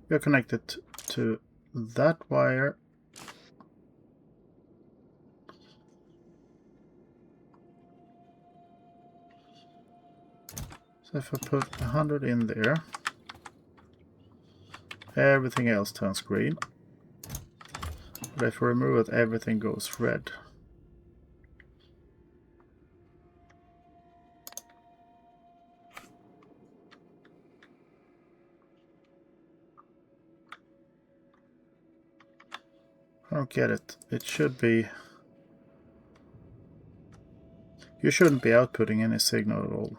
you're connected to that wire. So if I put 100 in there, everything else turns green. But if I remove it, everything goes red. I don't get it. It should be... You shouldn't be outputting any signal at all.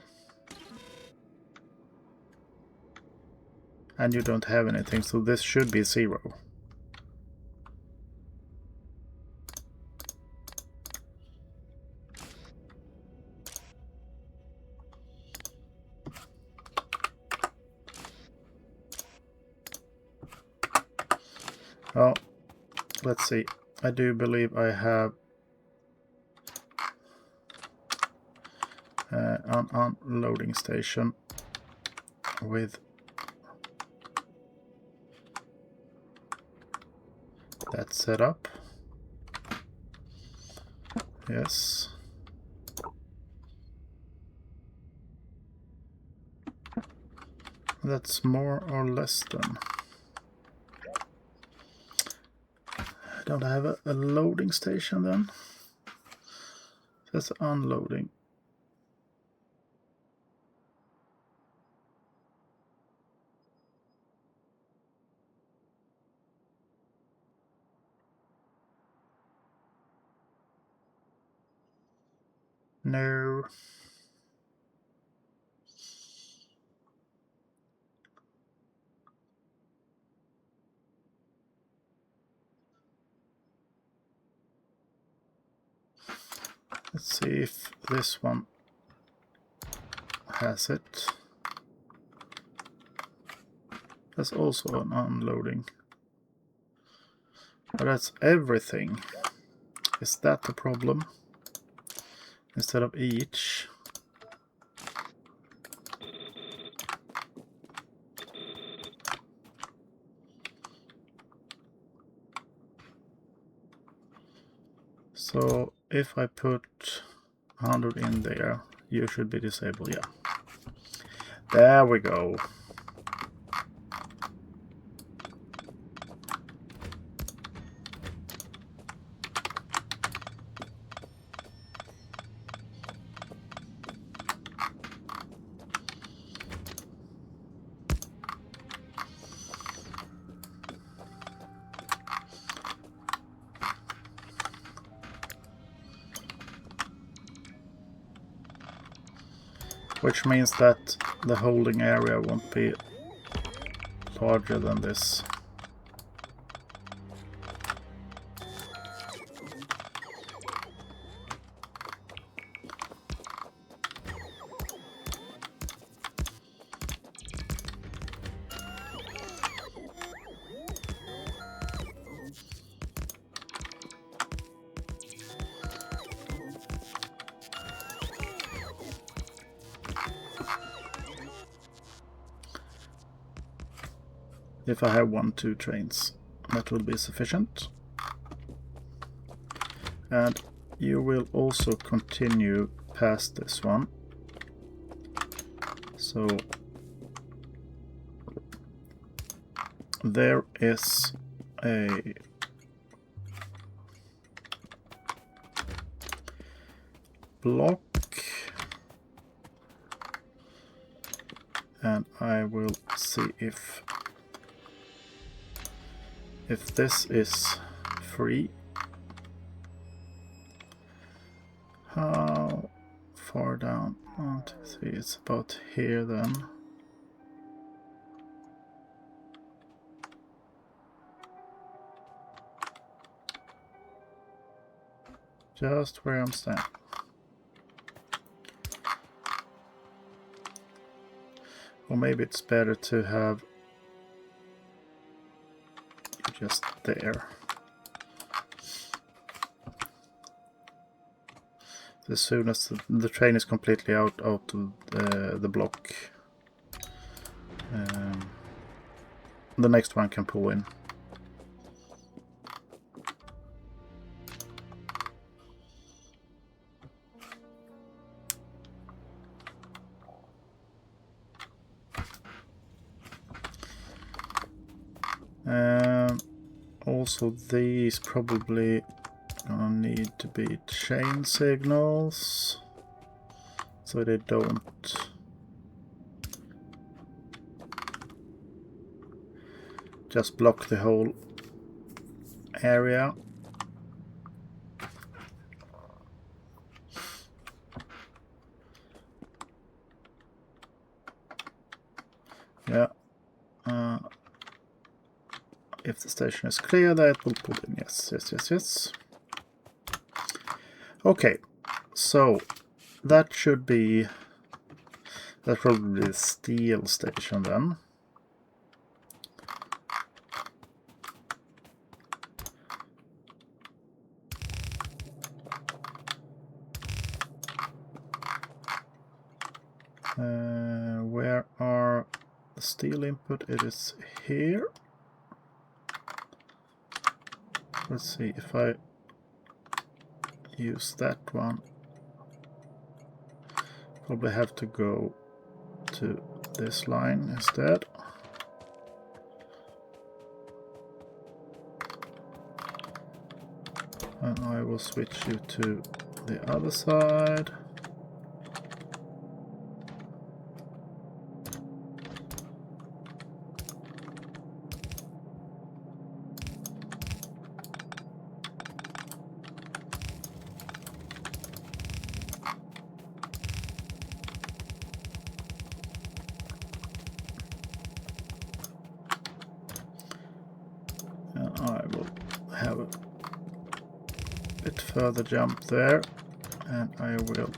And you don't have anything, so this should be 0. Well, let's see. I do believe I have an unloading station with that set up. Yes. That's more or less done. Don't I have a loading station then? That's unloading. No. Let's see if this one has it. That's also an unloading. But that's everything. Is that the problem? Instead of each. So if I put 100 in there, you should be disabled, yeah. There we go. Which means that the holding area won't be larger than this. If I have 2 trains, that will be sufficient. And you will also continue past this one. So there is a block, and I will see if this is free. How far down? 1, 2, 3. It's about here then. Just where I'm standing. Or maybe it's better to have you just there. As soon as the train is completely out of the block, the next one can pull in. Also, these probably gonna need to be chain signals, so they don't just block the whole area. Yeah. If the station is clear, that will put in. Yes, yes, yes, yes. Okay, so that should be, that's probably the steel station then. Where are the steel input? It is here. Let's see if I use that one. Probably have to go to this line instead. And I will switch you to the other side. I will have a bit further jump there, and I will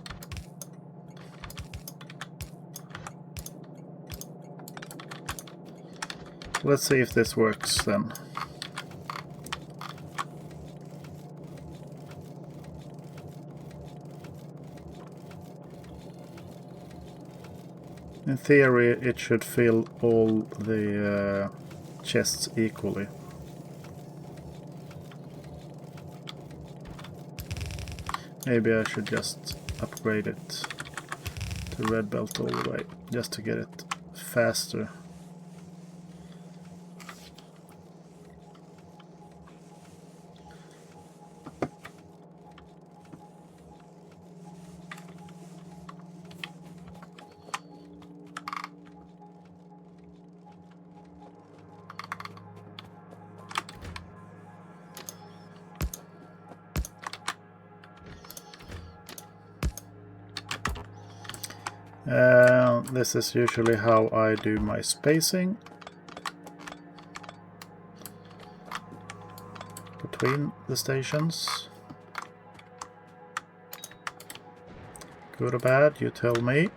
let's see if this works then. In theory, it should fill all the chests equally. Maybe I should just upgrade it to red belt all the way, just to get it faster. This is usually how I do my spacing between the stations. Good or bad, you tell me.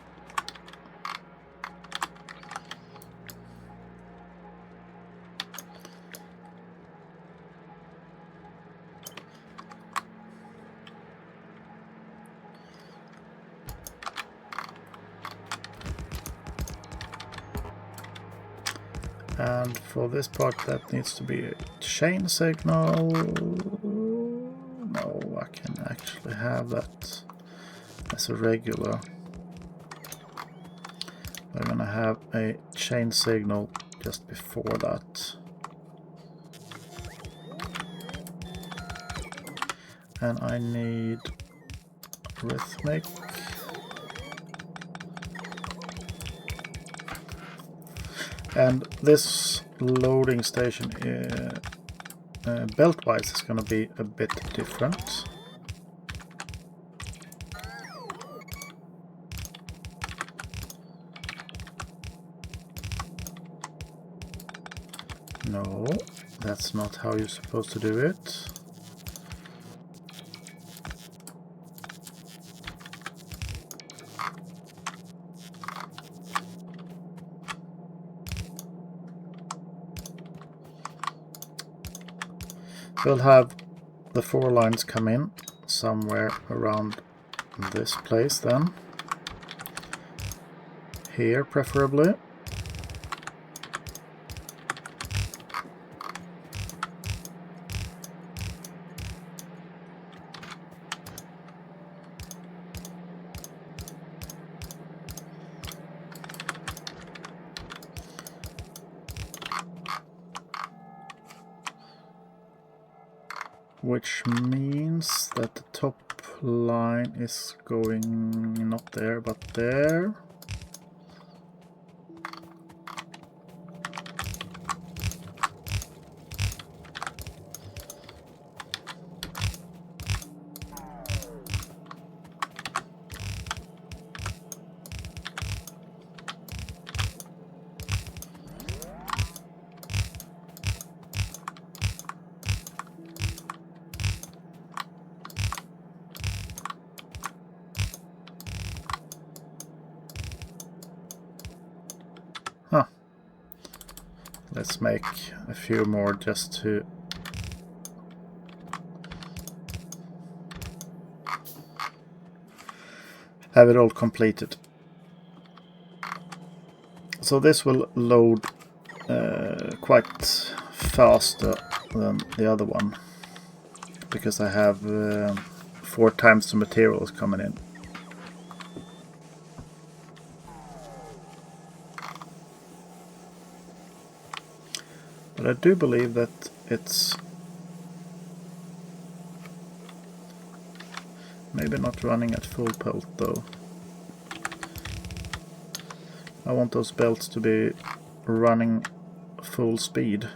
And for this part, that needs to be a chain signal. No, I can actually have that as a regular. I'm gonna have a chain signal just before that. And I need rhythmic. And this loading station belt-wise is going to be a bit different. No, that's not how you're supposed to do it. We'll have the 4 lines come in somewhere around this place then. Here preferably. Which means that the top line is going not there but there. Huh. Let's make a few more just to have it all completed. So this will load quite faster than the other one, because I have 4 times the materials coming in. But I do believe that it's maybe not running at full pelt though. I want those belts to be running full speed.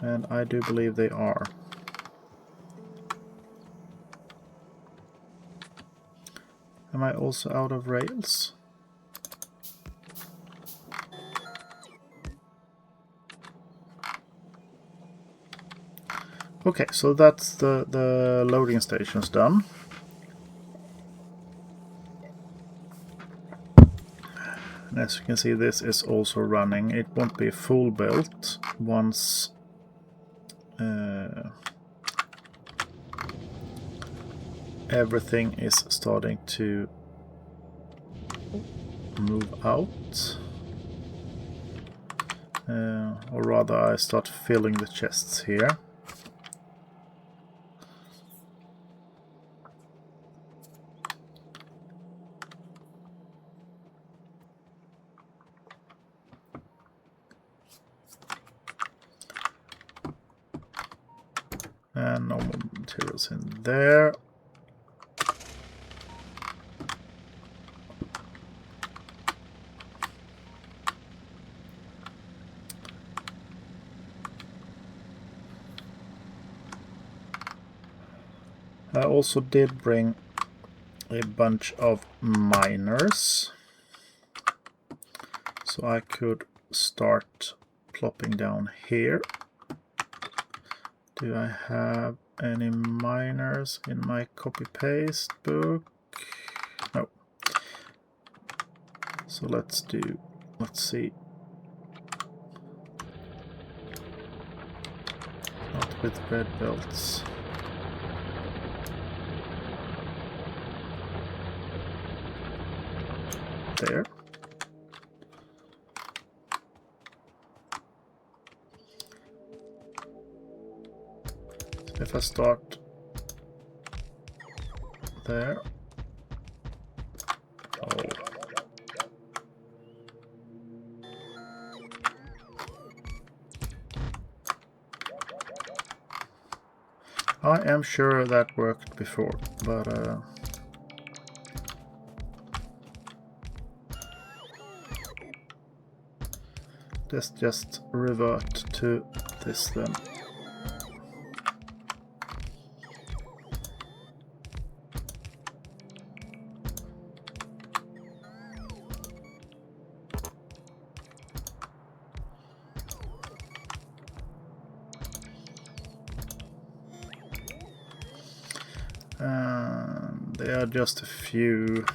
And I do believe they are. Am I also out of rails? Okay, so that's the loading stations done. And as you can see, this is also running. It won't be full built once everything is starting to move out. Or rather, I start filling the chests here. And no more materials in there. I also did bring a bunch of miners, so I could start plopping down here. Do I have any miners in my copy-paste book? No. So let's see. Not with red belts. There. So if I start there. Oh. I am sure that worked before, but let's just revert to this then. There are just a few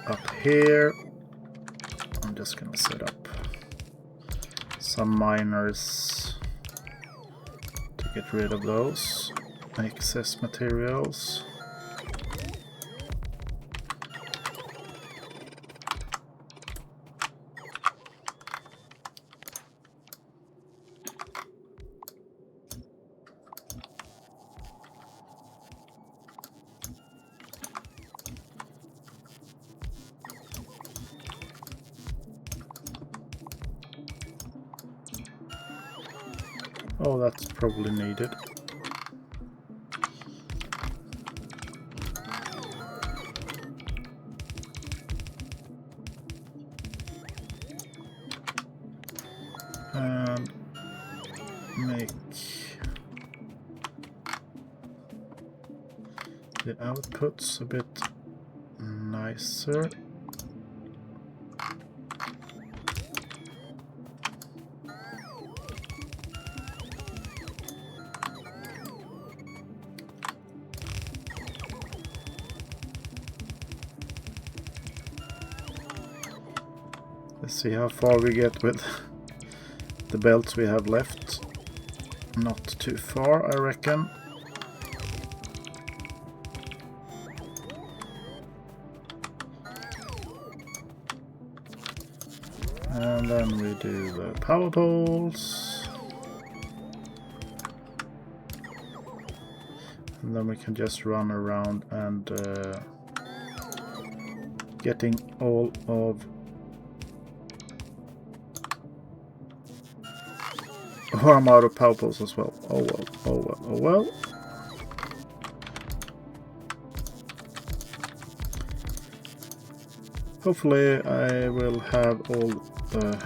up here. I'm just gonna set up some miners to get rid of those excess materials. Oh, that's probably needed. And make the outputs a bit nicer. Let's see how far we get with the belts we have left. Not too far, I reckon. And then we do the power poles. And then we can just run around and getting all of... Oh, I'm out of power poles as well. Oh well, oh well, oh well. Hopefully I will have all the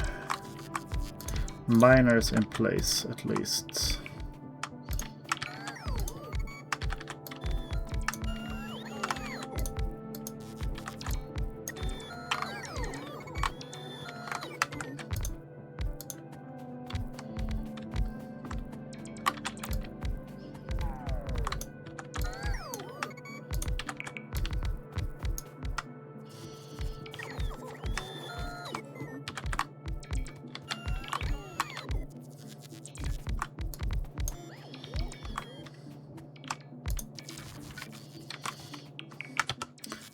miners in place at least.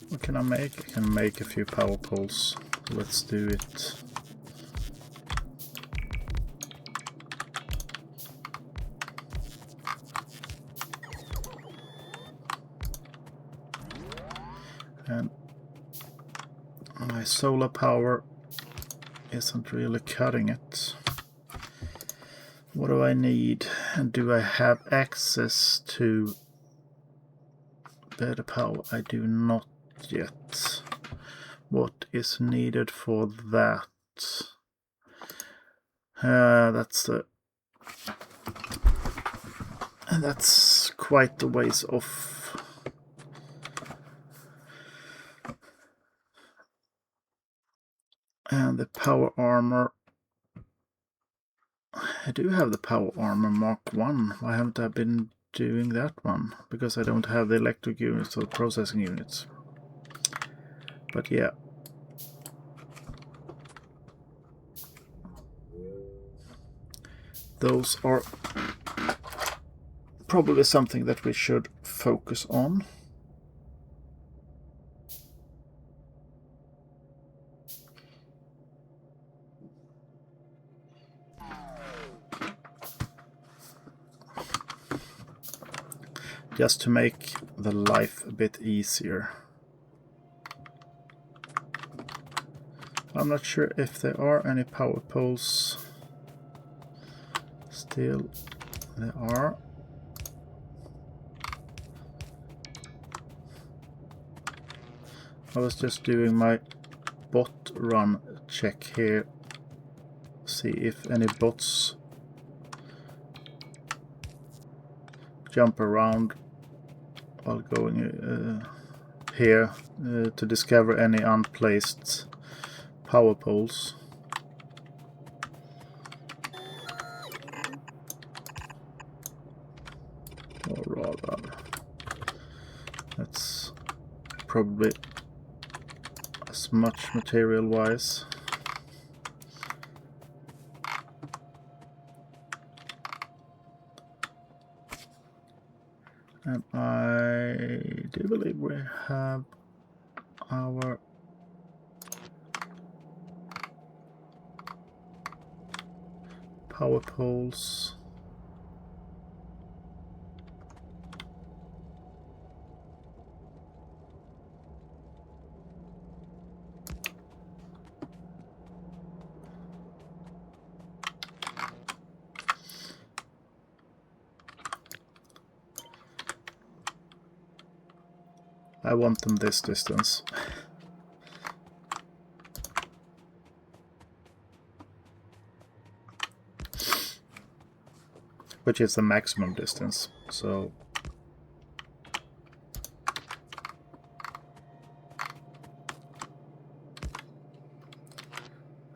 What can I make? I can make a few power poles. Let's do it. And my solar power isn't really cutting it. What do I need? And do I have access to better power? I do not yet. What is needed for that? That's quite a ways off. And the power armor. I do have the power armor Mark 1. Why haven't I been doing that one? Because I don't have the electric units or processing units. But yeah. Those are probably something that we should focus on. Just to make the life a bit easier. I'm not sure if there are any power poles. Still, there are. I was just doing my bot run check here. See if any bots jump around while going here to discover any unplaced power poles. Or rather, that's probably as much material wise. And I do believe we have our power poles. I want them this distance. Which is the maximum distance, so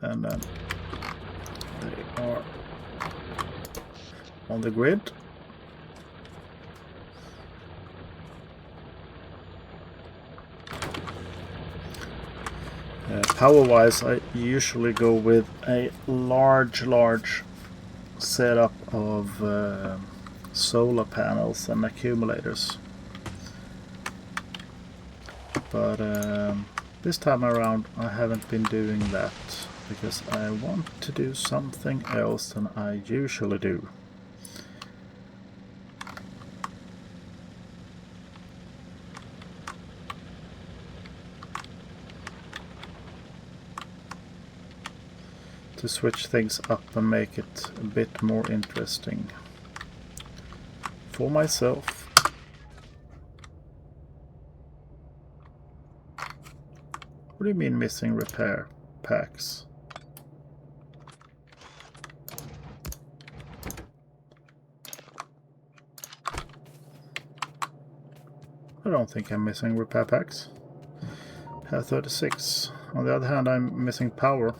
and then they are on the grid. Power-wise, I usually go with a large setup of solar panels and accumulators. But this time around I haven't been doing that because I want to do something else than I usually do. To switch things up and make it a bit more interesting for myself. What do you mean missing repair packs? I don't think I'm missing repair packs. I have 36. On the other hand, I'm missing power.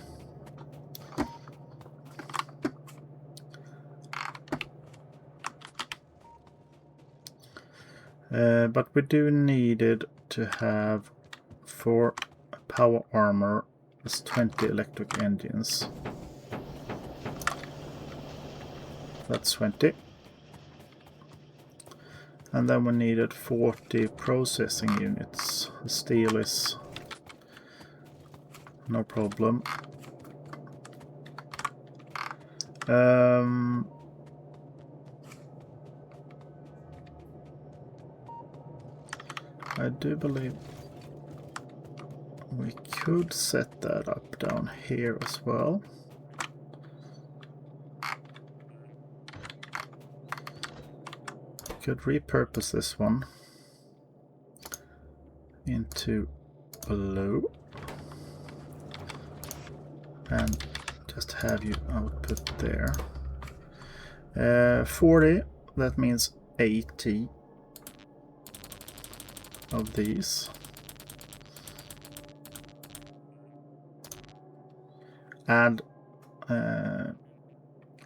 But we do needed to have, for power armor, is 20 electric engines. That's 20. And then we needed 40 processing units. The steel is no problem. I do believe we could set that up down here as well. Could repurpose this one into blue and just have you output there. 40, that means 80 of these. And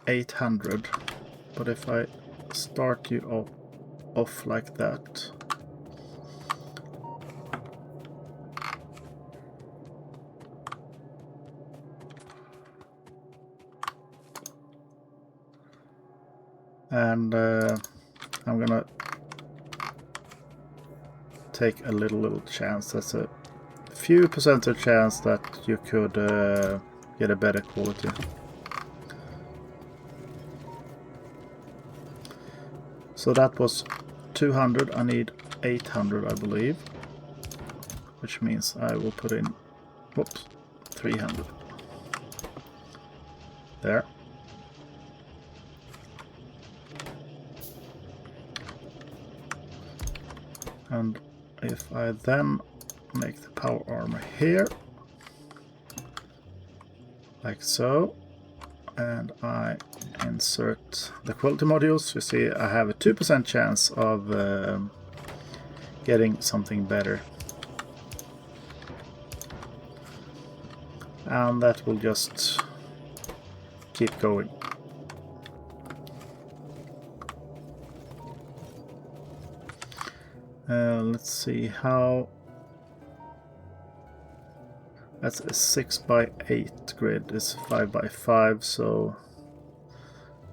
800, but if I start you off like that, and I'm gonna take a little chance. That's a few percentage chance that you could get a better quality. So that was 200. I need 800, I believe, which means I will put in, whoops, 300 there. And if I then make the power armor here, like so, and I insert the quality modules, you see I have a 2% chance of getting something better. And that will just keep going. Let's see how. That's a 6x8 grid. It's 5x5, so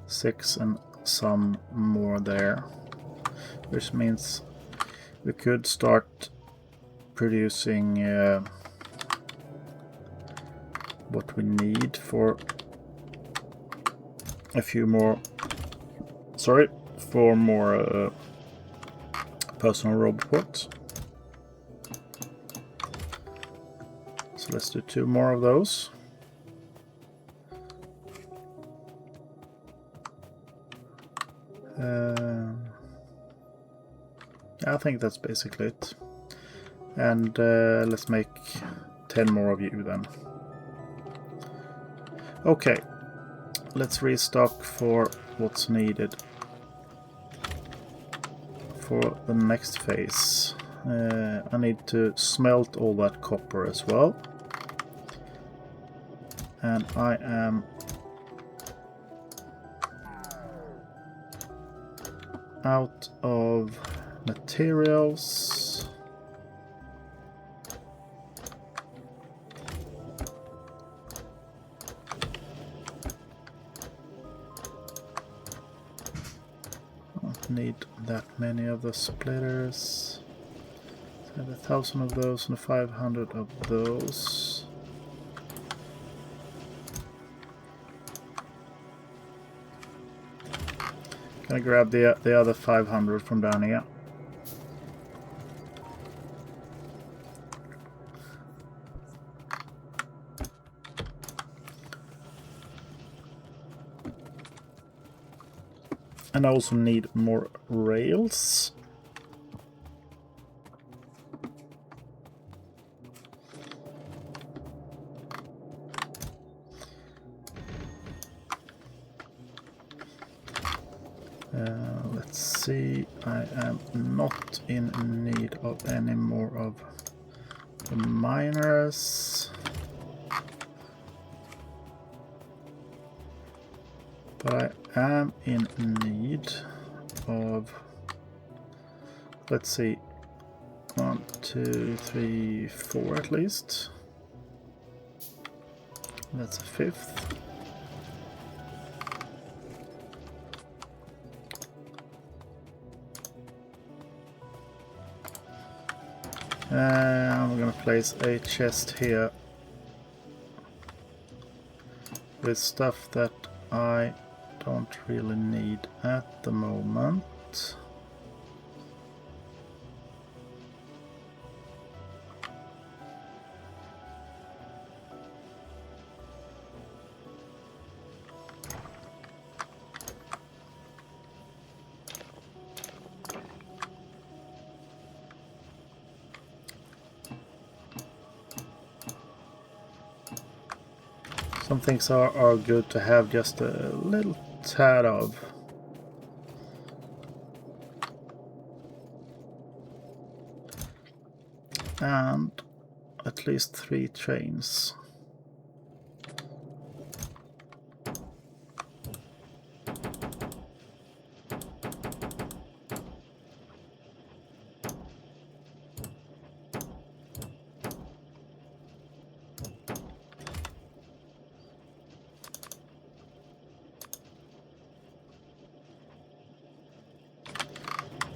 6 and some more there. which means we could start producing what we need for a few more, for more personal robots. So let's do 2 more of those. I think that's basically it. And let's make 10 more of you then. Okay, let's restock for what's needed for the next phase. I need to smelt all that copper as well. And I am out of materials. Don't need that many of the splitters. So I have 1,000 of those and 500 of those. Gonna grab the other 500 from down here. And I also need more rails. Let's see, I am not in need of any more of the miners. But I am in need of, let's see, 1, 2, 3, 4 at least. That's a 5th. I'm gonna place a chest here with stuff that I don't really need at the moment. Some things are good to have just a little tad of. And at least 3 trains.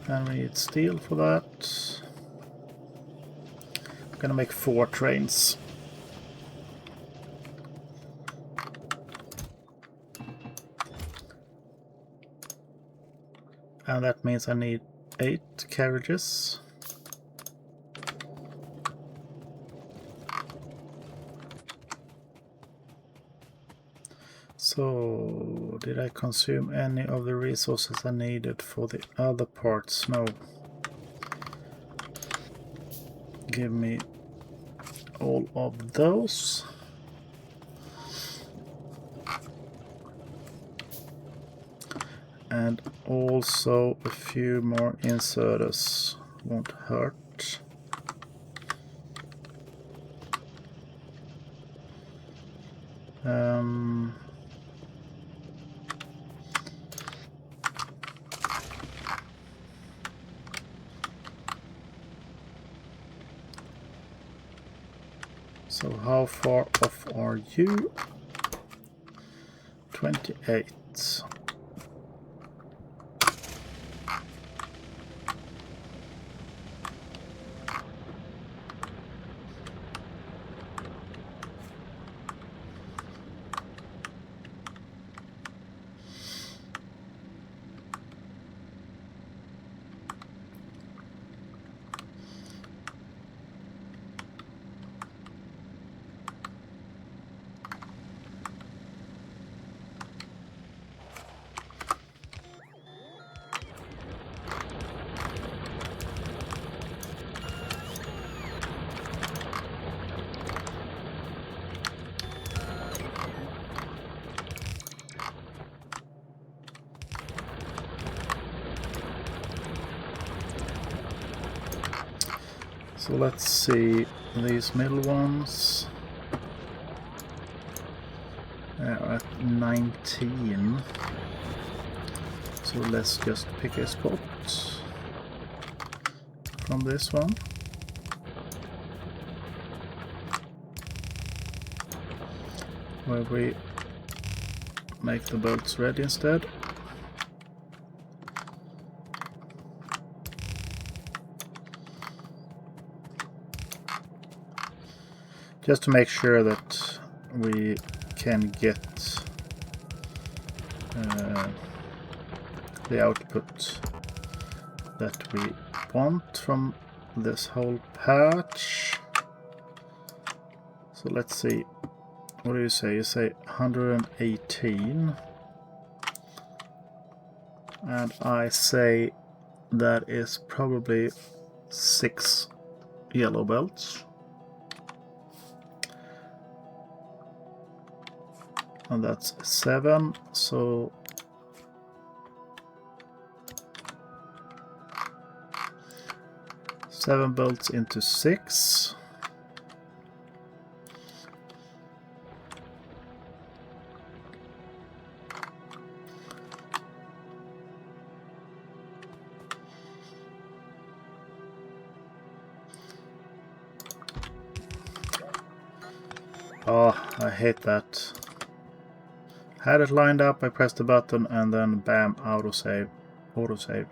And we need steel for that. I'm gonna make 4 trains. And that means I need 8 carriages. So, did I consume any of the resources I needed for the other parts? No. Give me all of those. And also a few more inserters. Won't hurt. So how far off are you? 28. So let's see these middle ones. At 19. So let's just pick a spot from this one. Where we make the bolts ready instead. Just to make sure that we can get the output that we want from this whole patch. So let's see. What do you say? You say 118. And I say that is probably 6 yellow belts. And that's 7, so seven bolts into 6. Oh, I hate that. Had it lined up, I pressed the button and then bam, autosave. Autosave.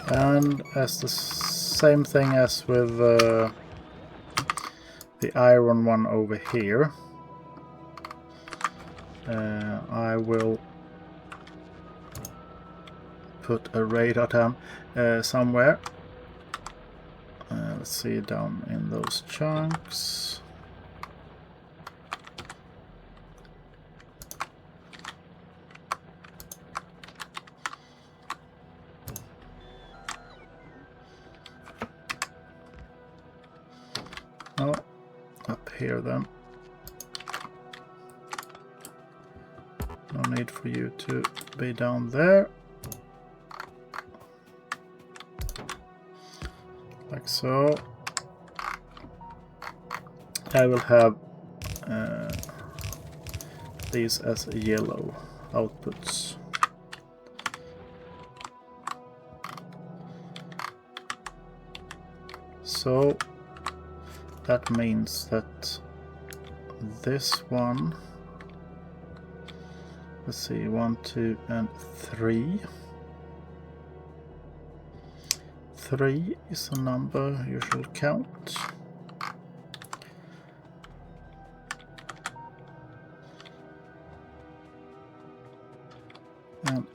And as the same thing as with the iron one over here, I will put a radar down somewhere. Let's see, down in those chunks. Oh, up here then. No need for you to be down there. Like so. I will have these as yellow outputs. So that means that this one, let's see, 1, 2, and 3. 3 is a number you should count. And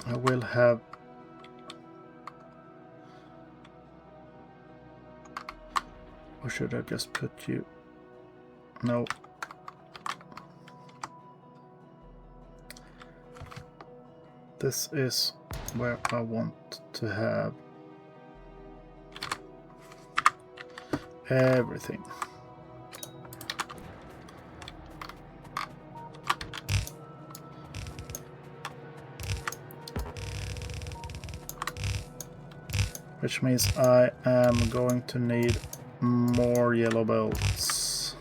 I will have or should I just put you? No. This is where I want to have everything. Which means I am going to need more yellow belts.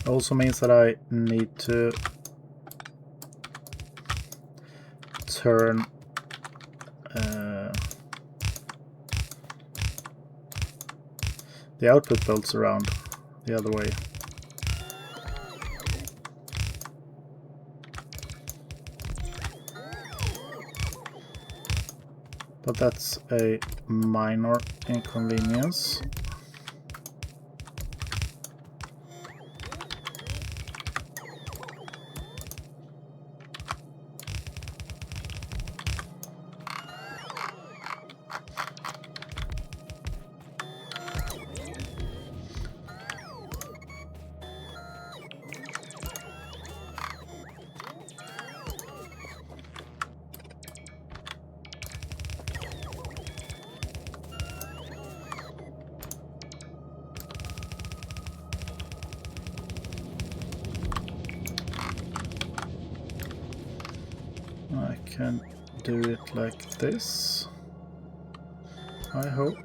Also means that I need to turn the output belts around the other way. But that's a minor inconvenience. I can do it like this, I hope.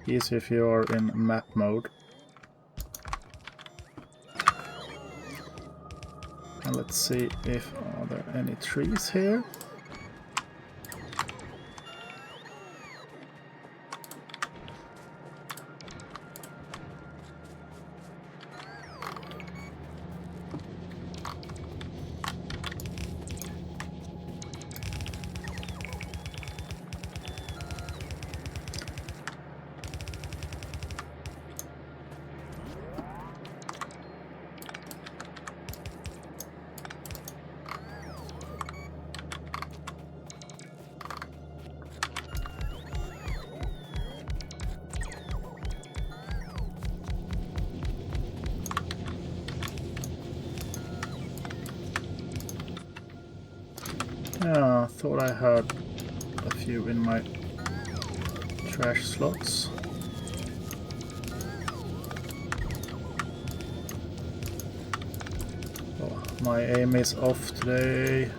Easy if you are in map mode. And let's see if are there any trees here. Yeah, I thought I heard a few in my trash slots. Oh, my aim is off today.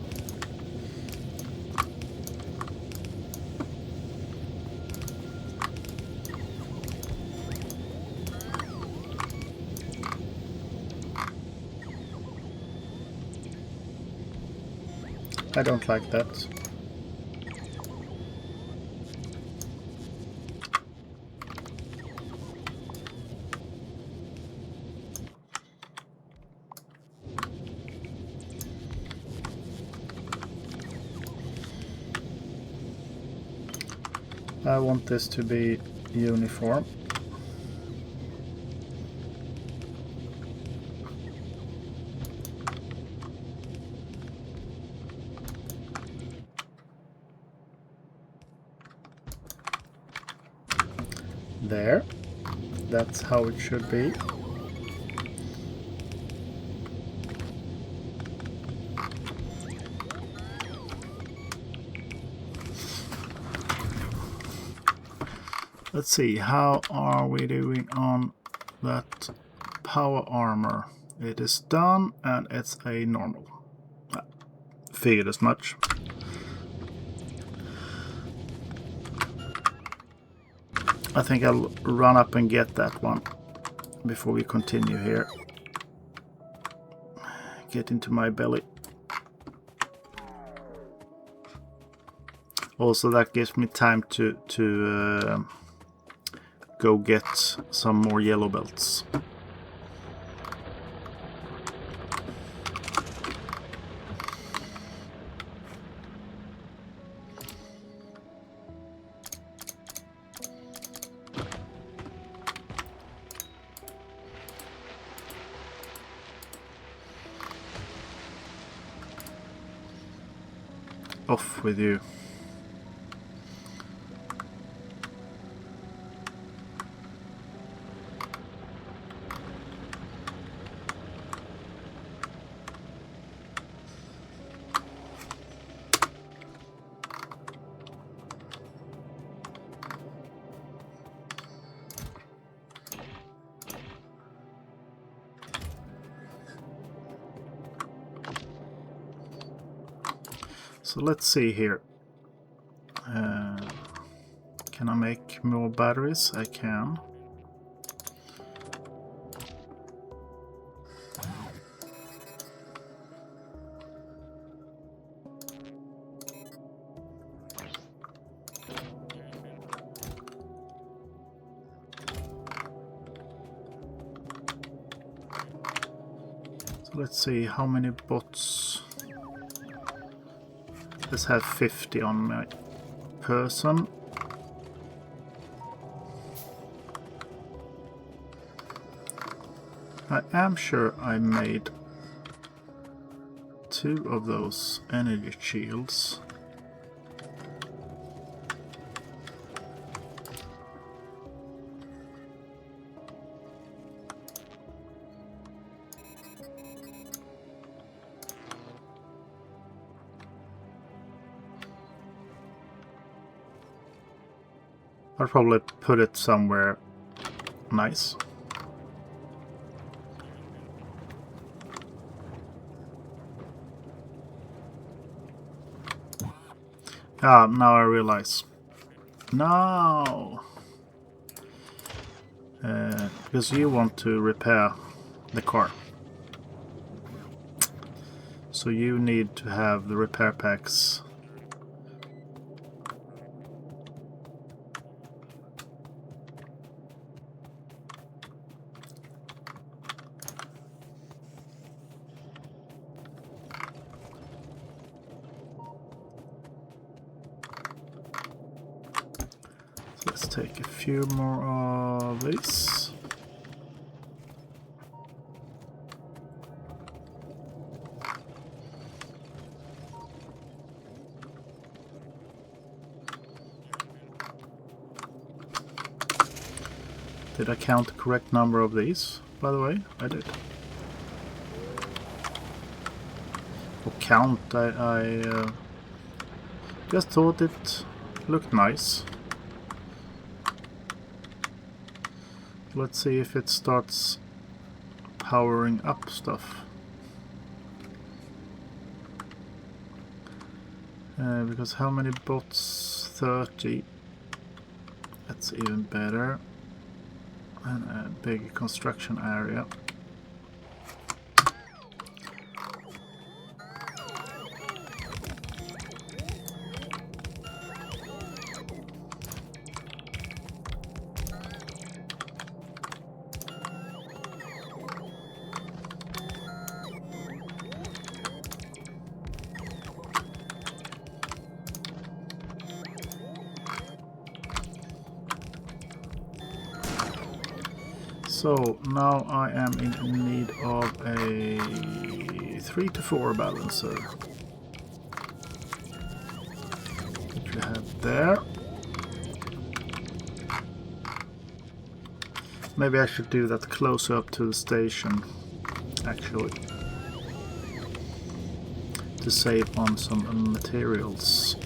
I don't like that. I want this to be uniform. There. That's how it should be. Let's see, how are we doing on that power armor? It is done and it's a normal. Figured as much. I think I'll run up and get that one before we continue here. Get into my belly. Also, that gives me time to go get some more yellow belts. Off with you. So let's see here. Can I make more batteries? I can. Let's see how many bots. Let's have 50 on my person. I am sure I made 2 of those energy shields. I'll probably put it somewhere nice. Ah, now I realize. No! Because you want to repair the car. So you need to have the repair packs. Let's take a few more of these. Did I count the correct number of these, by the way? I did. Or count, I just thought it looked nice. Let's see if it starts powering up stuff. Because how many bots? 30. That's even better. And a big construction area. So now I am in need of a 3 to 4 balancer, which we have there. Maybe I should do that closer up to the station, actually, to save on some materials.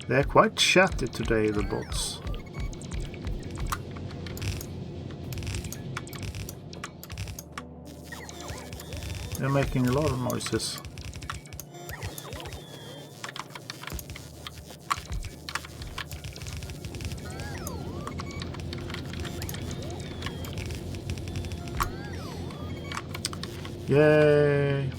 They're quite chatty today, the bots. They're making a lot of noises. Yay!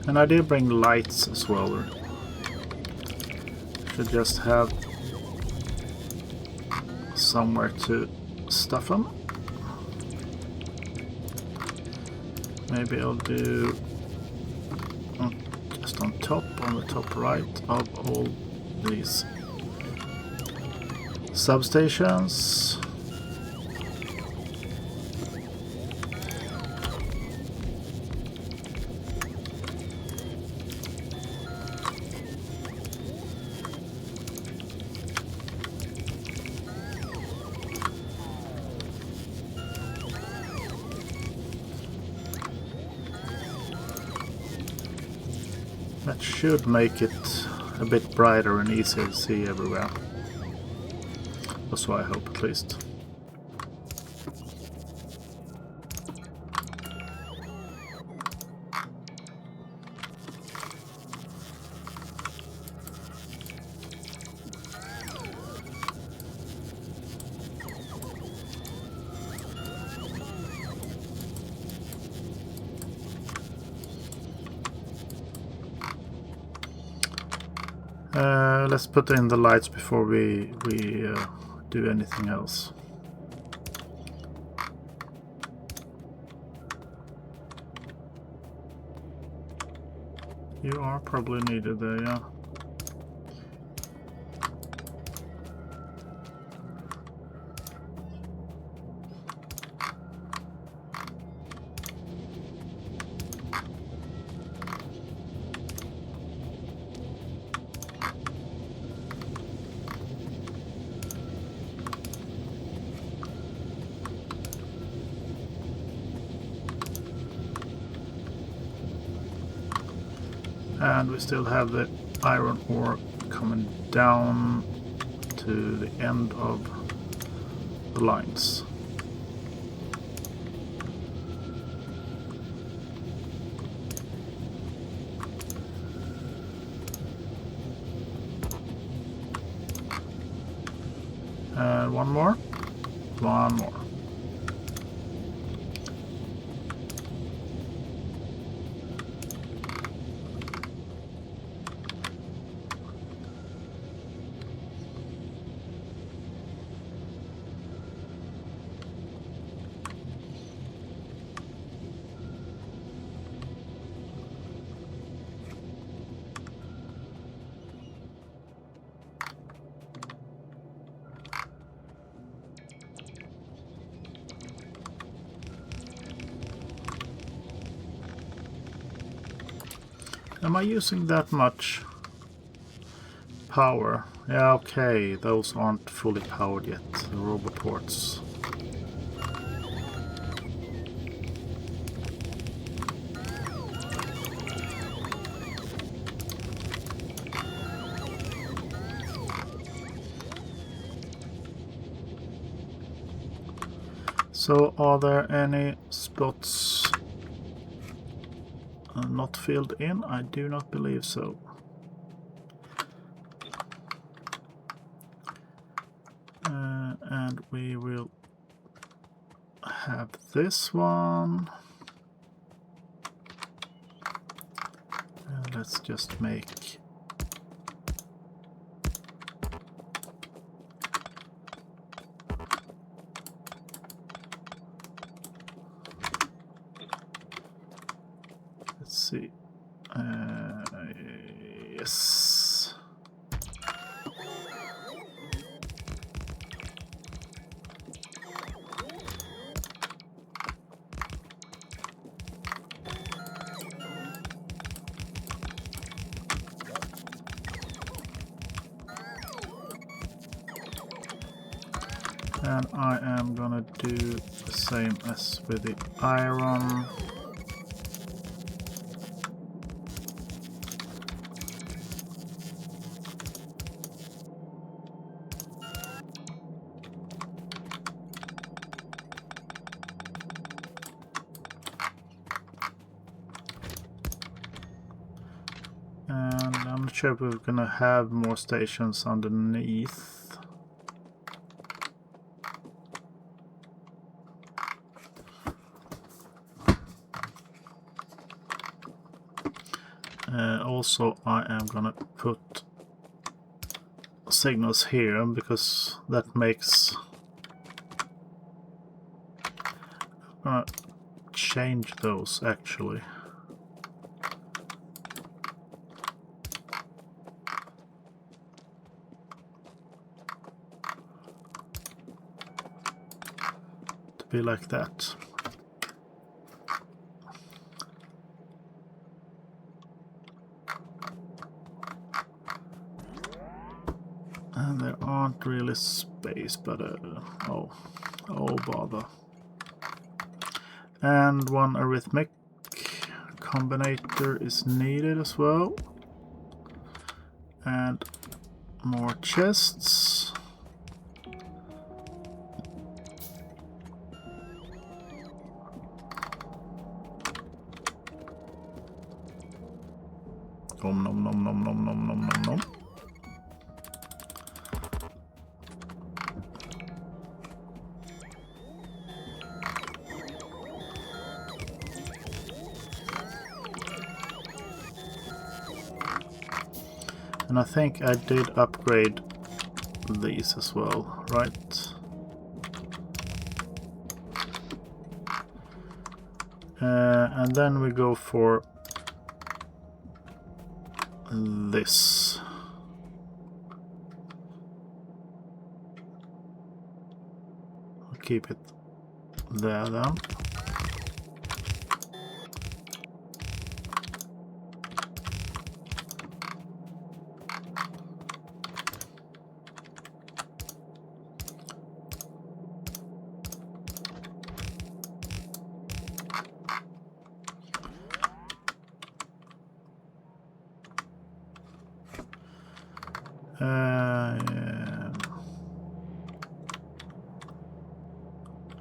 And I did bring lights as well. should just have somewhere to stuff them. Maybe I'll do just on the top right of all these substations. That should make it a bit brighter and easier to see everywhere. That's what I hope, at least. Let's put in the lights before we do anything else. You are probably needed there, yeah. And we still have the iron ore coming down to the end of the lines. And one more. Am I using that much power? Yeah, okay, those aren't fully powered yet, the roboports. So, are there any spots not filled in? I do not believe so. And we will have this one. Let's just make see. Yes. And I am gonna do the same as with the iron. And I'm not sure if we're gonna have more stations underneath. Also, I am gonna put signals here because that makes change those actually. To be like that. And there aren't really space, but oh bother. And one arithmetic combinator is needed as well. And more chests. Nom nom nom nom nom nom nom nom nom. And I think I did upgrade these as well, right? And then we go for this. I'll keep it there then.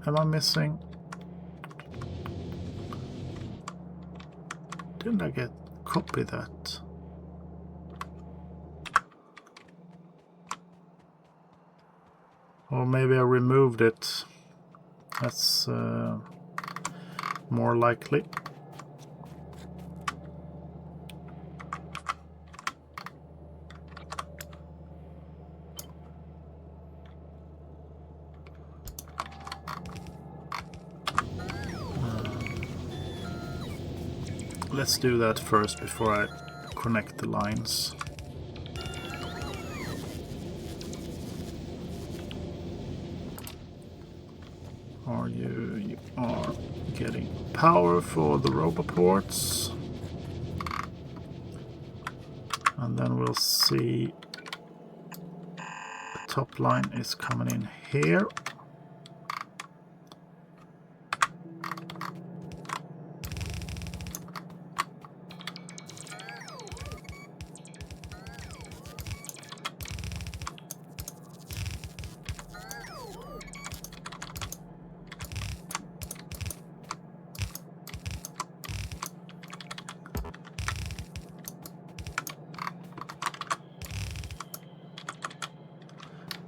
Am I missing? Didn't I copy that? Or maybe I removed it. That's more likely. Let's do that first before I connect the lines. You are getting power for the roboports. And then we'll see the top line is coming in here.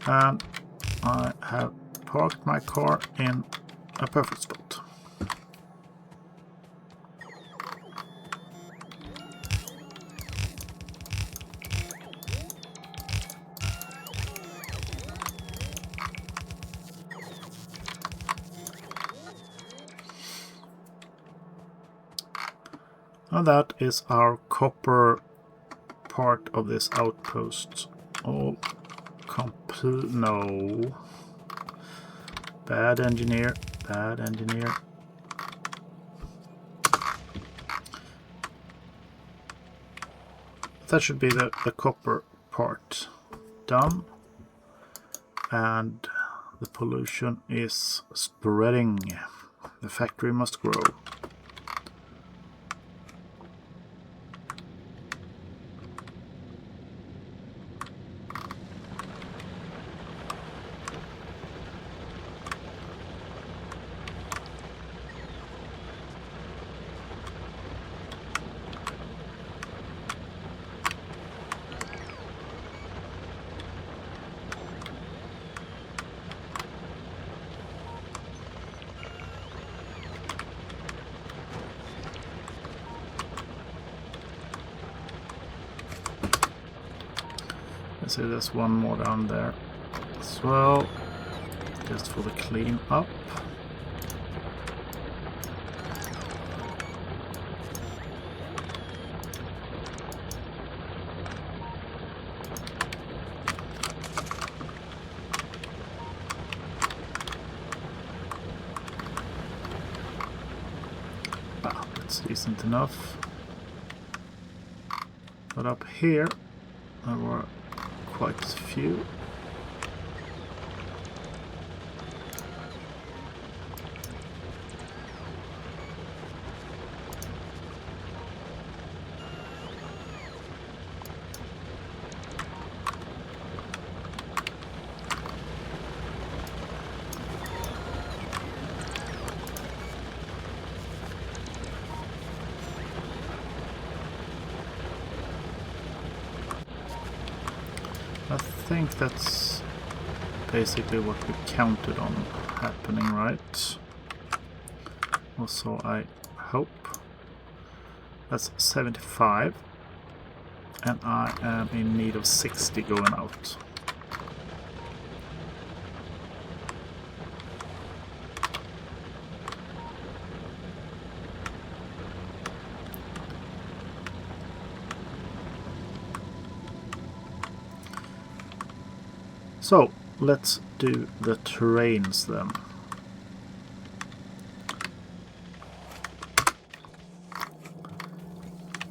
And I have parked my car in a perfect spot. And that is our copper part of this outpost. All complete. No. Bad engineer. Bad engineer. That should be the copper part done. And the pollution is spreading. The factory must grow. see there's one more down there as well, just for the clean up. That's decent enough. But up here there were quite a few. I think that's basically what we counted on happening, right? Also, I hope. That's 75. And I am in need of 60 going out. So, let's do the terrains then.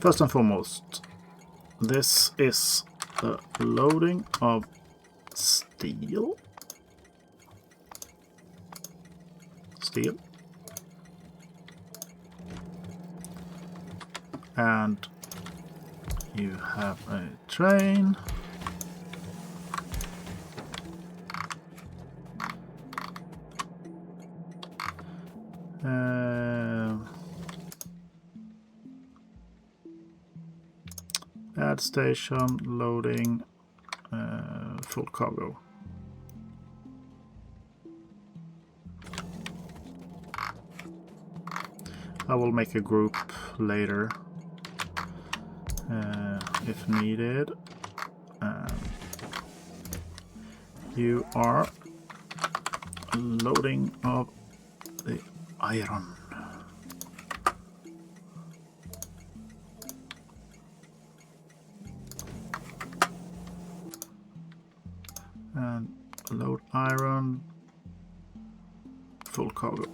First and foremost, this is the loading of steel. And you have a train. Add station, loading, full cargo. I will make a group later if needed. You are loading of the iron. And load iron, full cargo.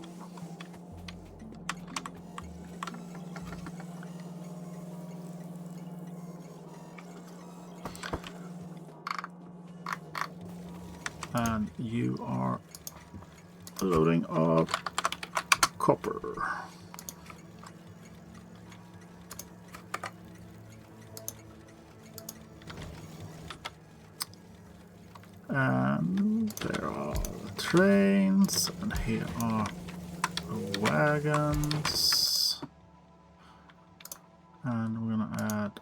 And you are loading of copper. And there are the trains, and here are the wagons. And we're gonna add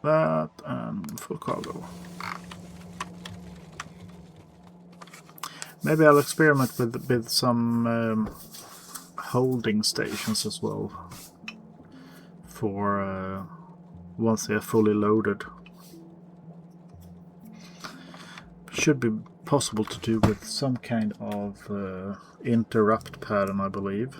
that and full cargo. Maybe I'll experiment with some holding stations as well for once they are fully loaded. Should be possible to do with some kind of interrupt pattern, I believe.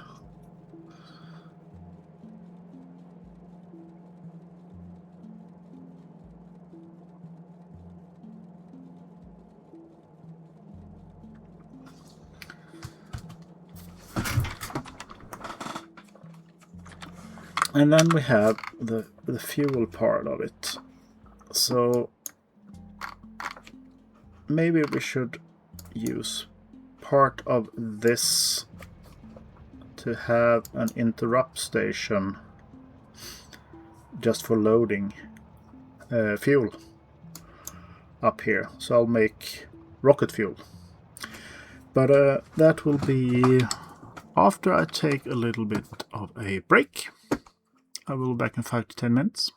And then we have the fuel part of it. So maybe we should use part of this to have an interrupt station just for loading fuel up here. So I'll make rocket fuel. But that will be after I take a little bit of a break. I will be back in 5 to 10 minutes.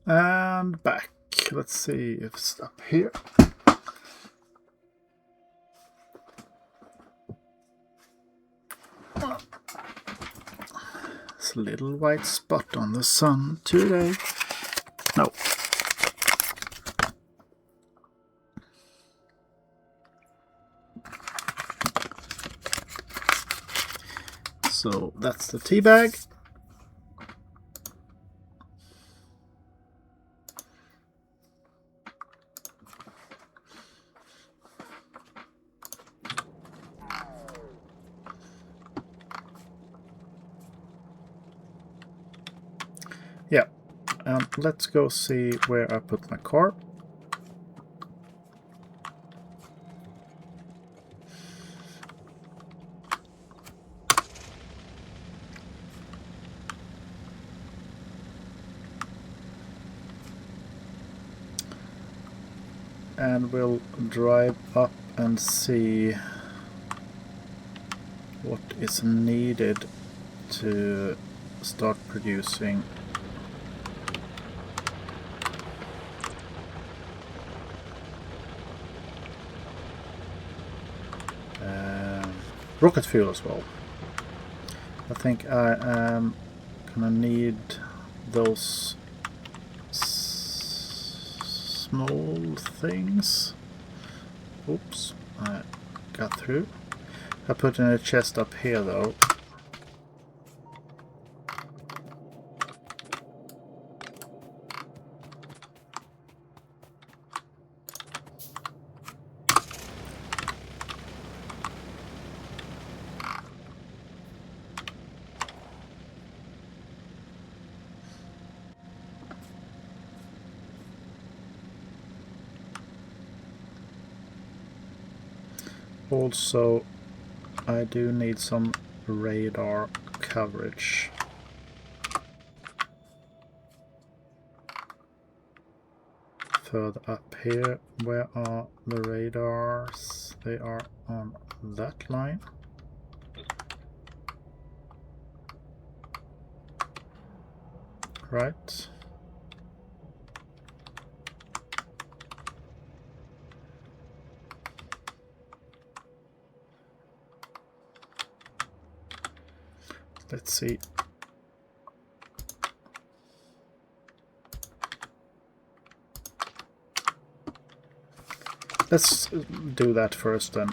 And back. Let's see if it's up here. It's a little white spot on the sun today. No. So that's the tea bag. Yeah, let's go see where I put my car. And we'll drive up and see what is needed to start producing rocket fuel as well. I think I am gonna need those small things. Oops, I got through. I put in a chest up here though. Also, I do need some radar coverage. Further up here, where are the radars? They are on that line. Right. Let's see. Let's do that first then.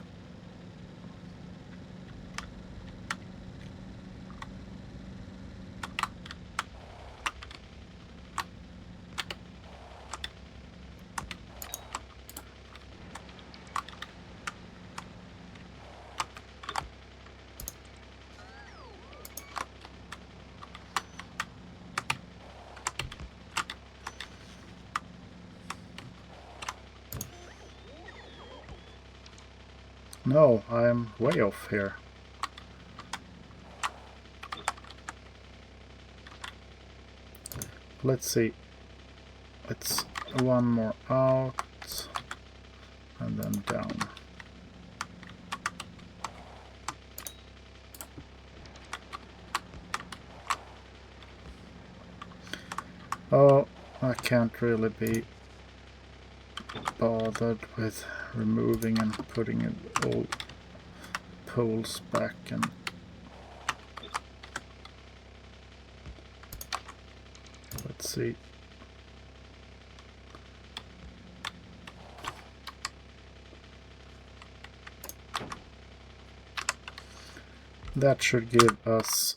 No, I'm way off here. Let's see. It's one more out and then down. Oh, I can't really be bothered with removing and putting all poles back, and let's see. That should give us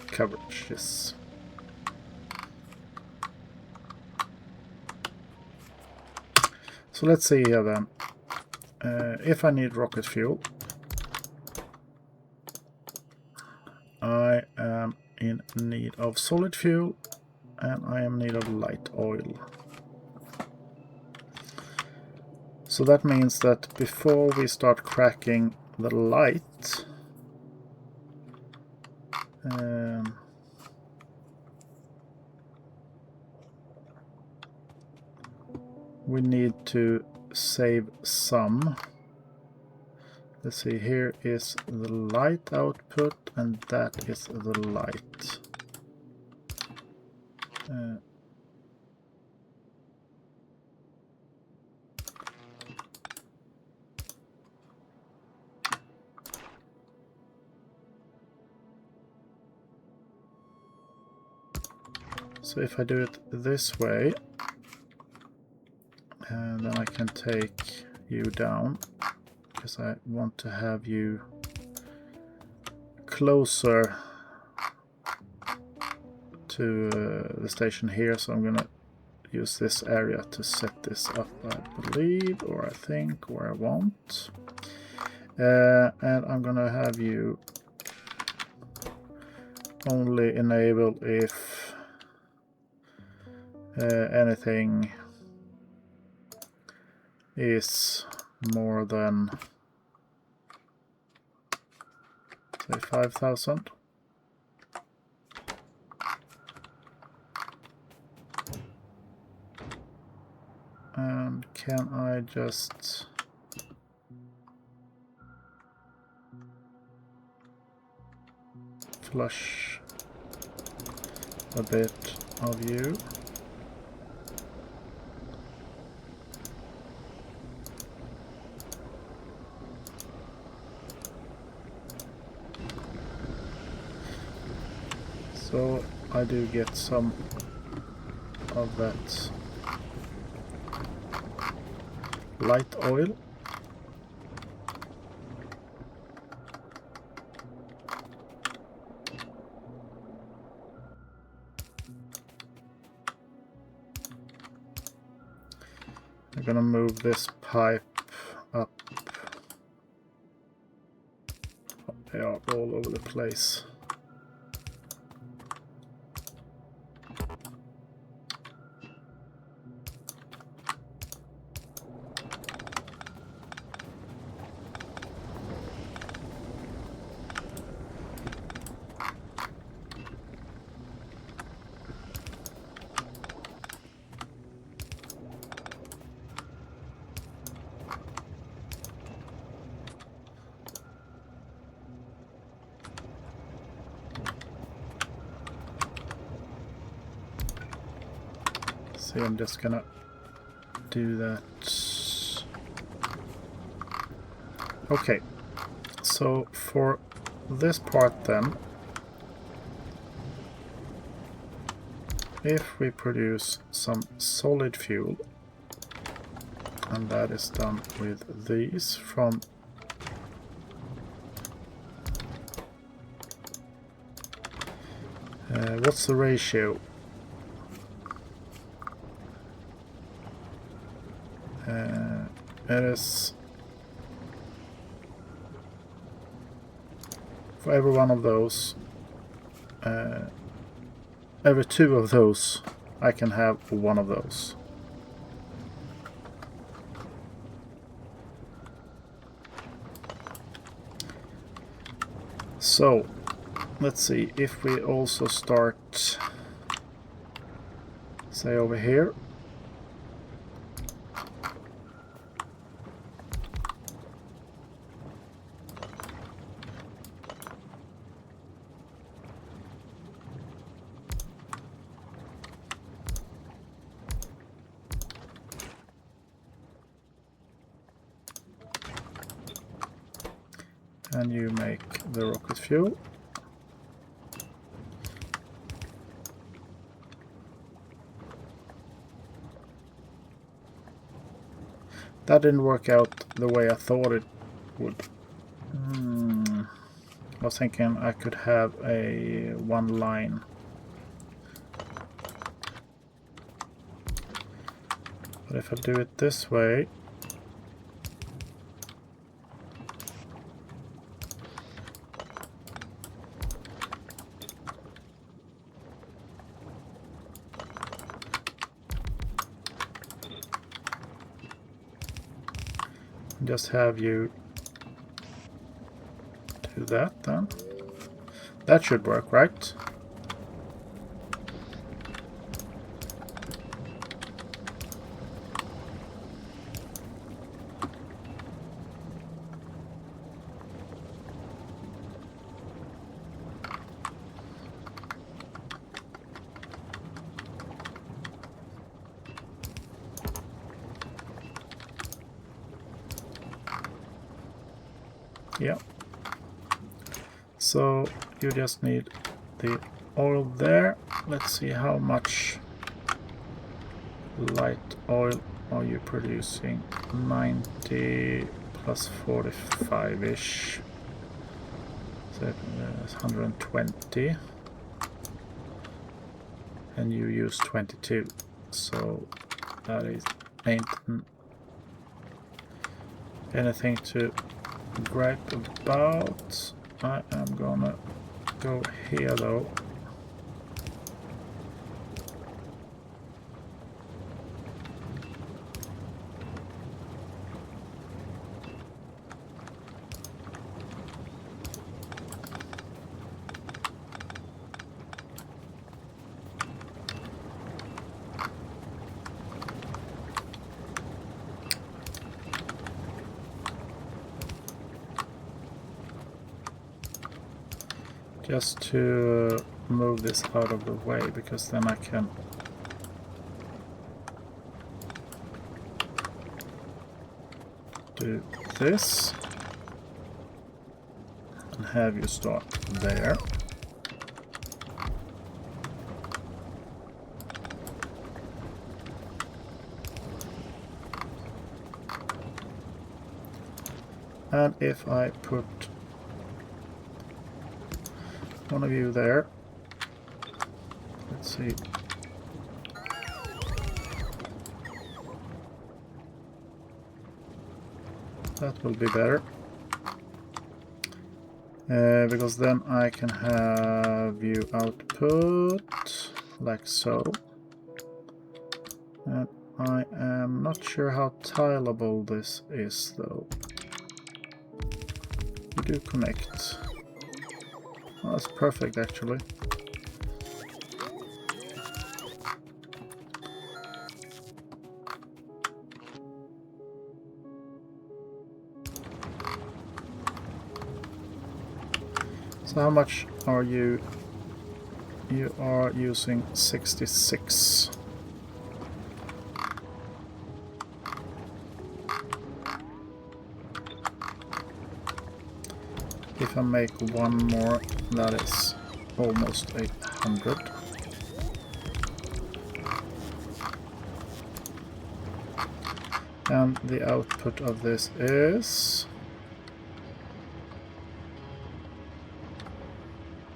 coverage, yes. So let's see here then. If I need rocket fuel, I am in need of solid fuel and I am in need of light oil. So that means that before we start cracking the light, we need to save some. Let's see, here is the light output and that is the light. So if I do it this way, and then I can take you down, because I want to have you closer to the station here, so I'm gonna use this area to set this up, I believe, or I think, or I want. And I'm gonna have you only enable if anything is more than, say, 5,000. And can I just flush a bit of you? So I do get some of that light oil. I'm gonna move this pipe up. They are all over the place. See, I'm just gonna do that. Okay, so for this part then, if we produce some solid fuel, and that is done with these from what's the ratio? It is for every one of those, every 2 of those, I can have 1 of those. So let's see if we also start, say, over here. And you make the rocket fuel. That didn't work out the way I thought it would. I was thinking I could have a 1 line. But if I do it this way, just have you do that then. That should work, right? Yeah. So you just need the oil there. Let's see how much light oil are you producing. 90 plus 45-ish. So that's 120. And you use 22. So that ain't anything to gripe about. I am gonna go here though. Just to move this out of the way, because then I can do this and have you start there. And if I put one of you there, let's see. That will be better. Because then I can have you output like so. And I am not sure how tileable this is though. You do connect. Oh, that's perfect actually. So how much are you? You are using 66. If I make one more, that is almost 800. And the output of this is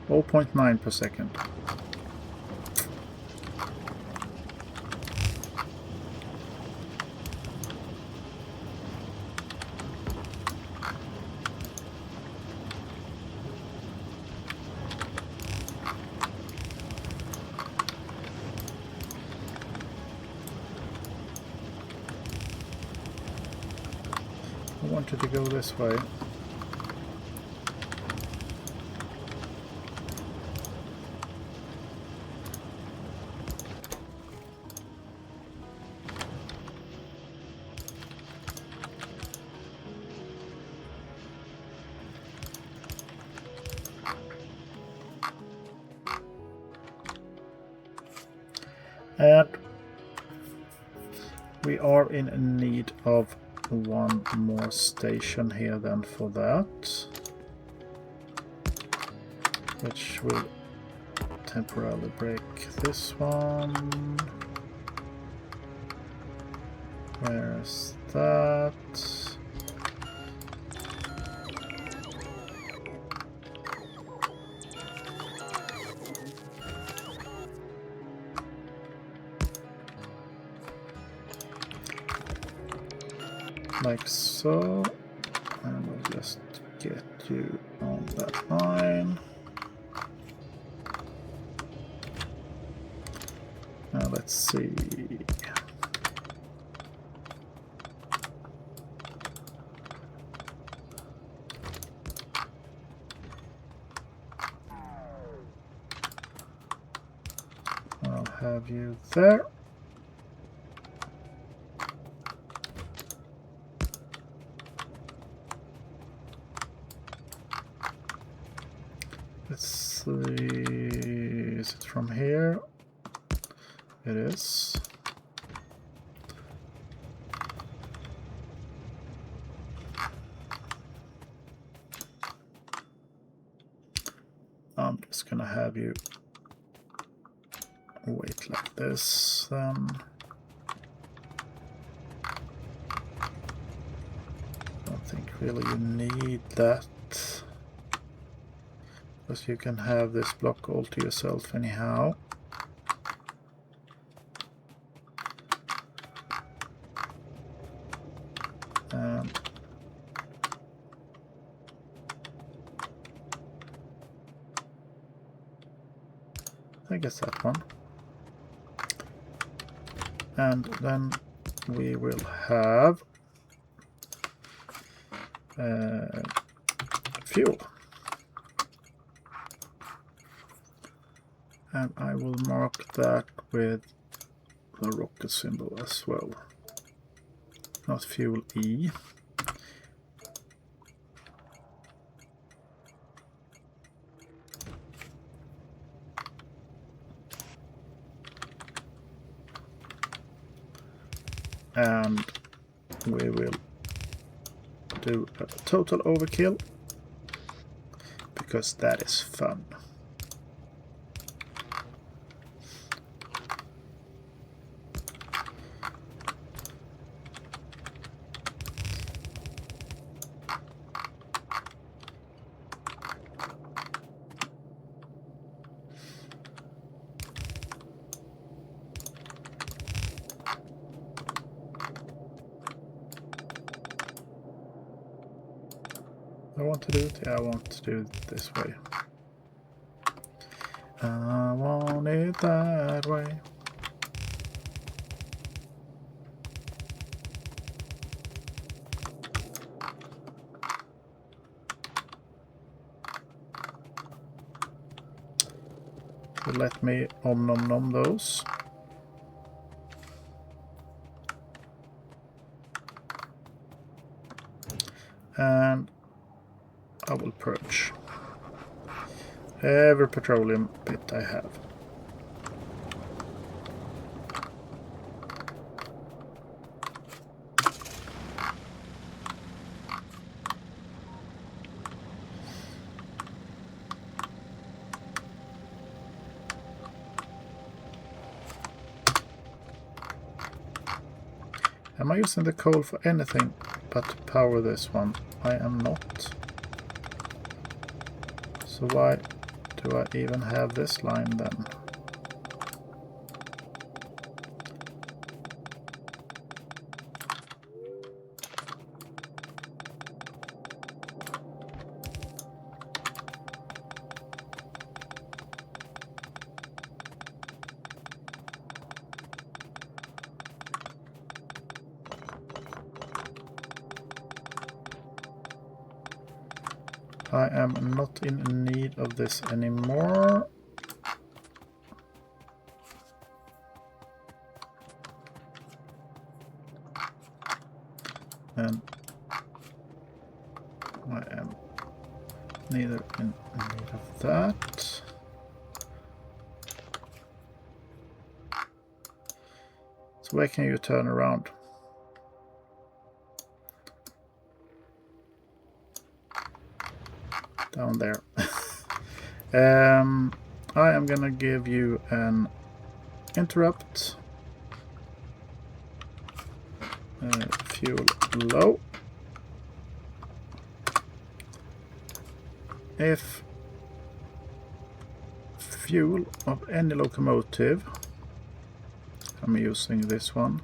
0.9 per second. I wanted to go this way. And we are in need of one more station here then for that, which will temporarily break this one. Where's that? Like so, and we'll just get you on that line. Now let's see. I'll have you there. Let's see, is it from here? It is. I'm just gonna have you wait like this then. I don't think really you need that, because you can have this block all to yourself anyhow. I guess that one. And then we will have fuel. And I will mark that with the rocket symbol as well. Not fuel E. And we will do a total overkill, because that is fun. I want to do it. Yeah, I want to do it this way. I want it that way. So let me nom those. And I will purge every petroleum bit I have. Am I using the coal for anything but to power this one? I am not. So why do I even have this line then? I am not in need of this anymore. And I am neither in need of that. So where can you turn around? Down there. I am gonna give you an interrupt. Fuel low. If fuel of any locomotive, I'm using this one,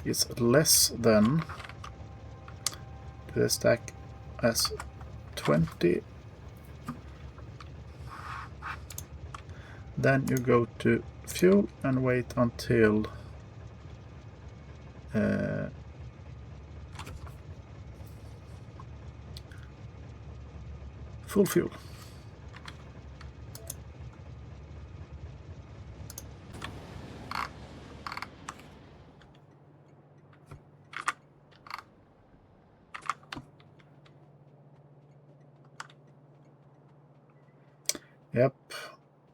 is less than the stack as 20, then you go to fuel and wait until full fuel. Yep,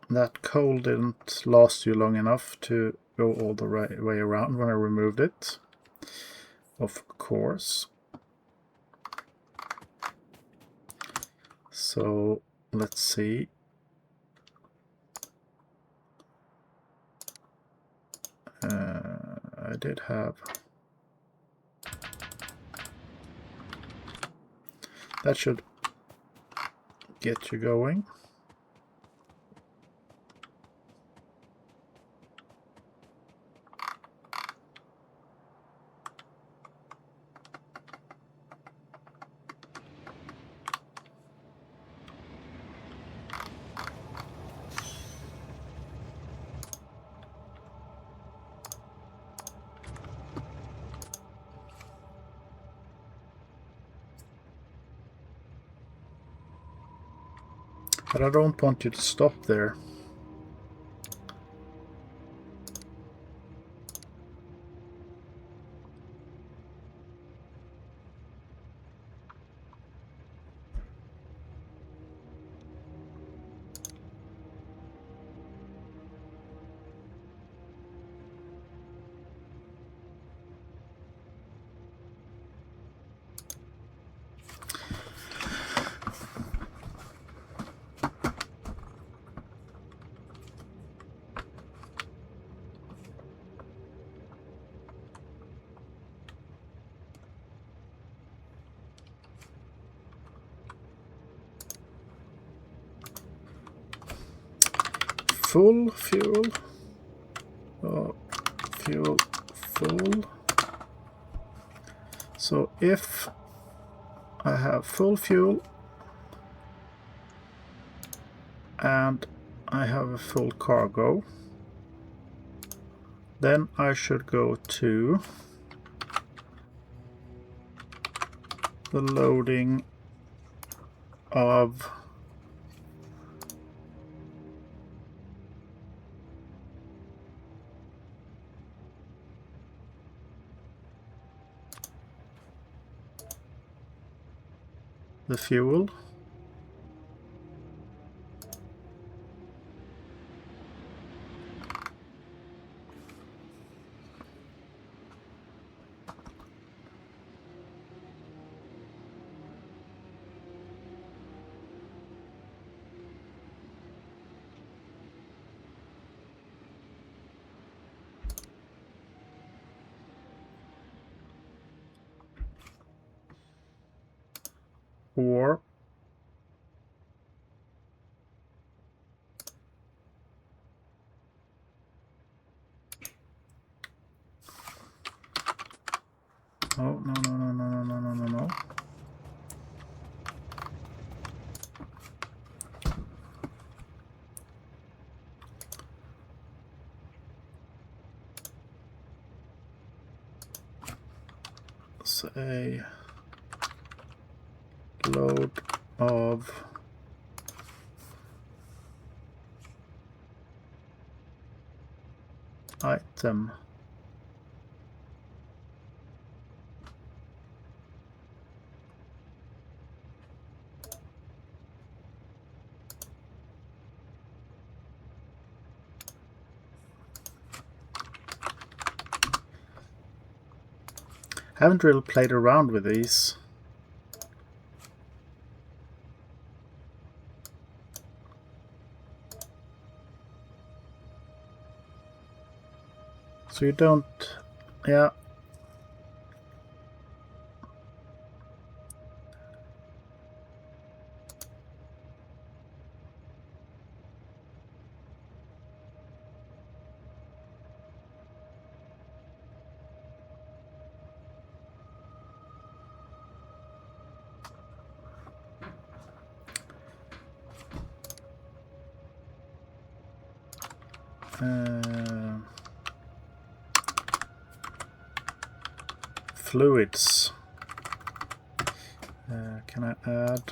that coal didn't last you long enough to go all the way around when I removed it, of course. So let's see. I did have... That should get you going. But I don't want you to stop there. Full fuel. Oh, fuel full. So if I have full fuel and I have a full cargo, then I should go to the loading of the fuel. Or no. Say load of item. Haven't really played around with these. So you don't, yeah. Fluids. Can I add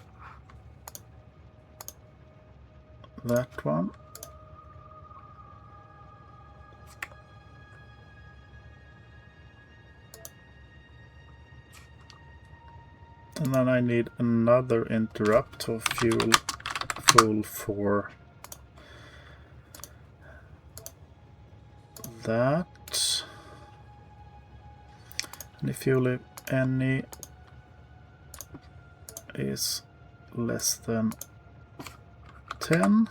that one? And then I need another interrupt of fuel full for that. And if fuel any is less than 10,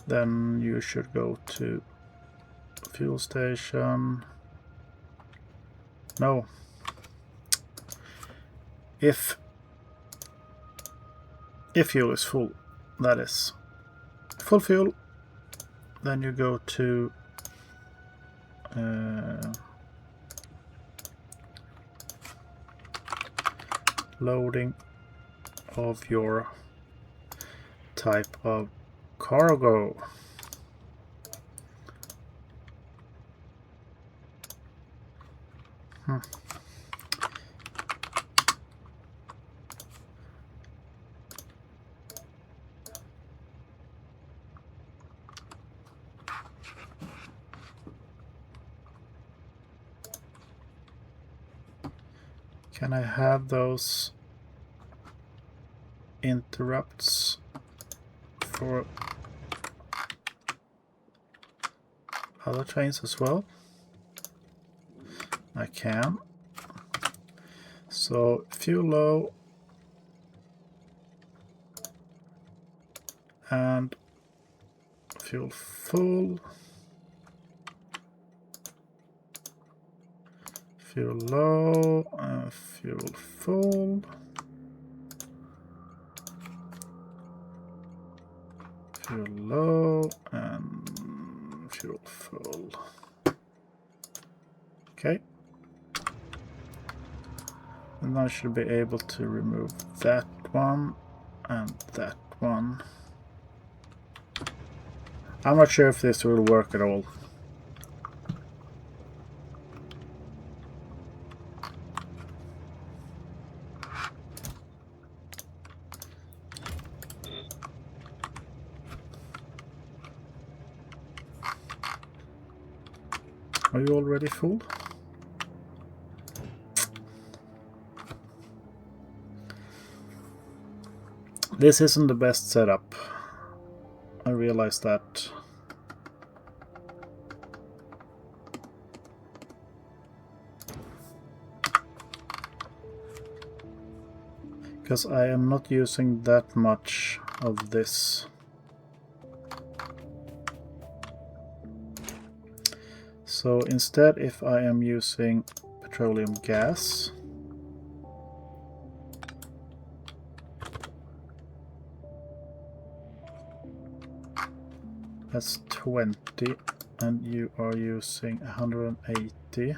then you should go to fuel station. No. If fuel is full, that is full fuel, then you go to loading of your type of cargo. Can I have those interrupts for other trains as well? I can. So fuel low and fuel full. Fuel low and fuel full. Fuel low and fuel full. Okay. And I should be able to remove that one and that one. I'm not sure if this will work at all. Are you already full? This isn't the best setup. I realize that. Because I am not using that much of this. So instead, if I am using petroleum gas, that's 20, and you are using 180.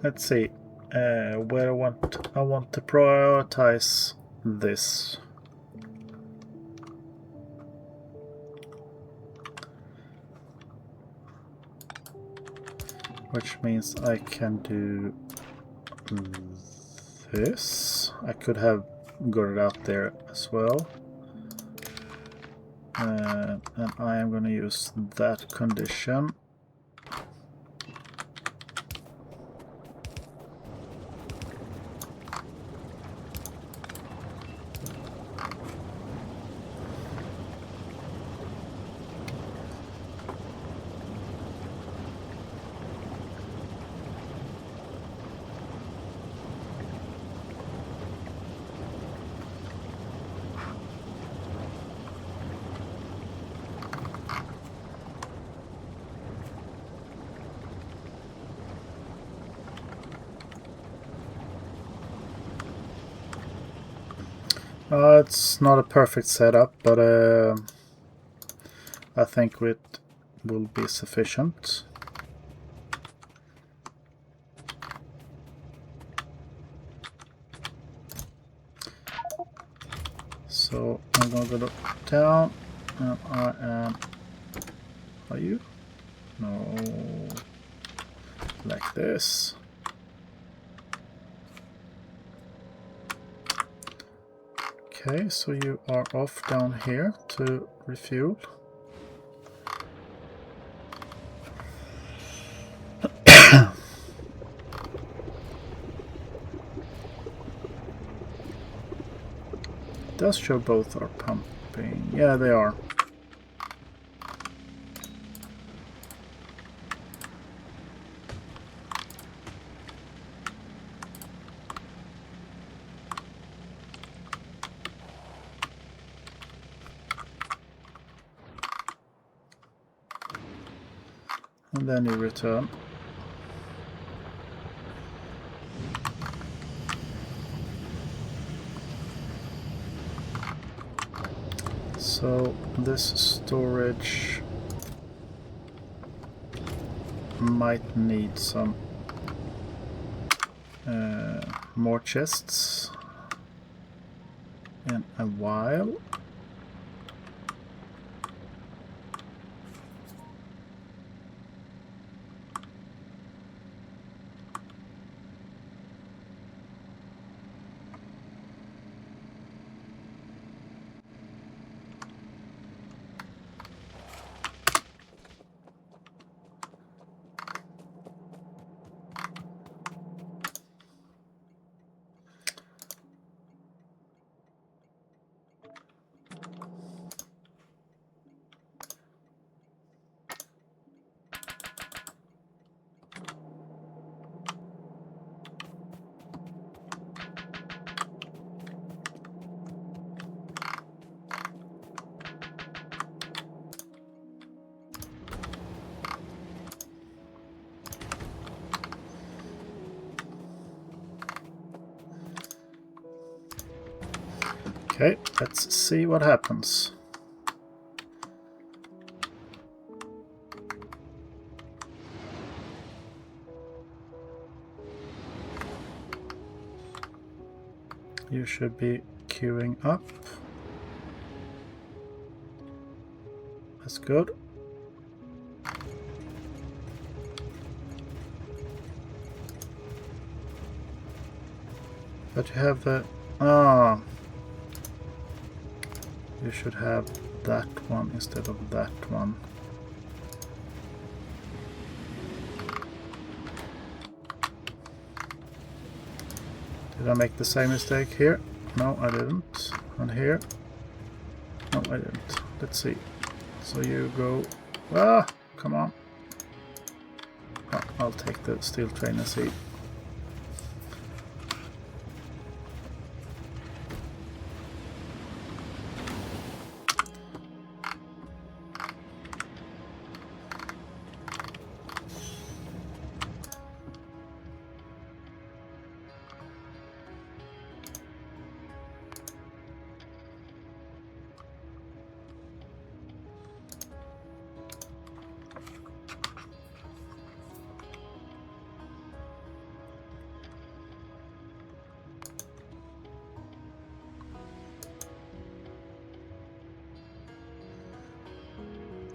Let's see where I want to prioritize this. Which means I can do this. I could have got it out there as well. And I am going to use that condition. It's not a perfect setup, but I think with will be sufficient. So I'm going to go down, and I am... Are you? No. Like this. Okay, so you are off down here to refuel. Does show both are pumping. Yeah, they are. And then you return. So this storage might need some more chests in a while. Okay, let's see what happens. You should be queuing up. That's good. But you have the... you should have that one instead of that one. Did I make the same mistake here? No, I didn't. And here? No, I didn't. Let's see. So you go... Ah! Come on. Oh, I'll take the steel train and see.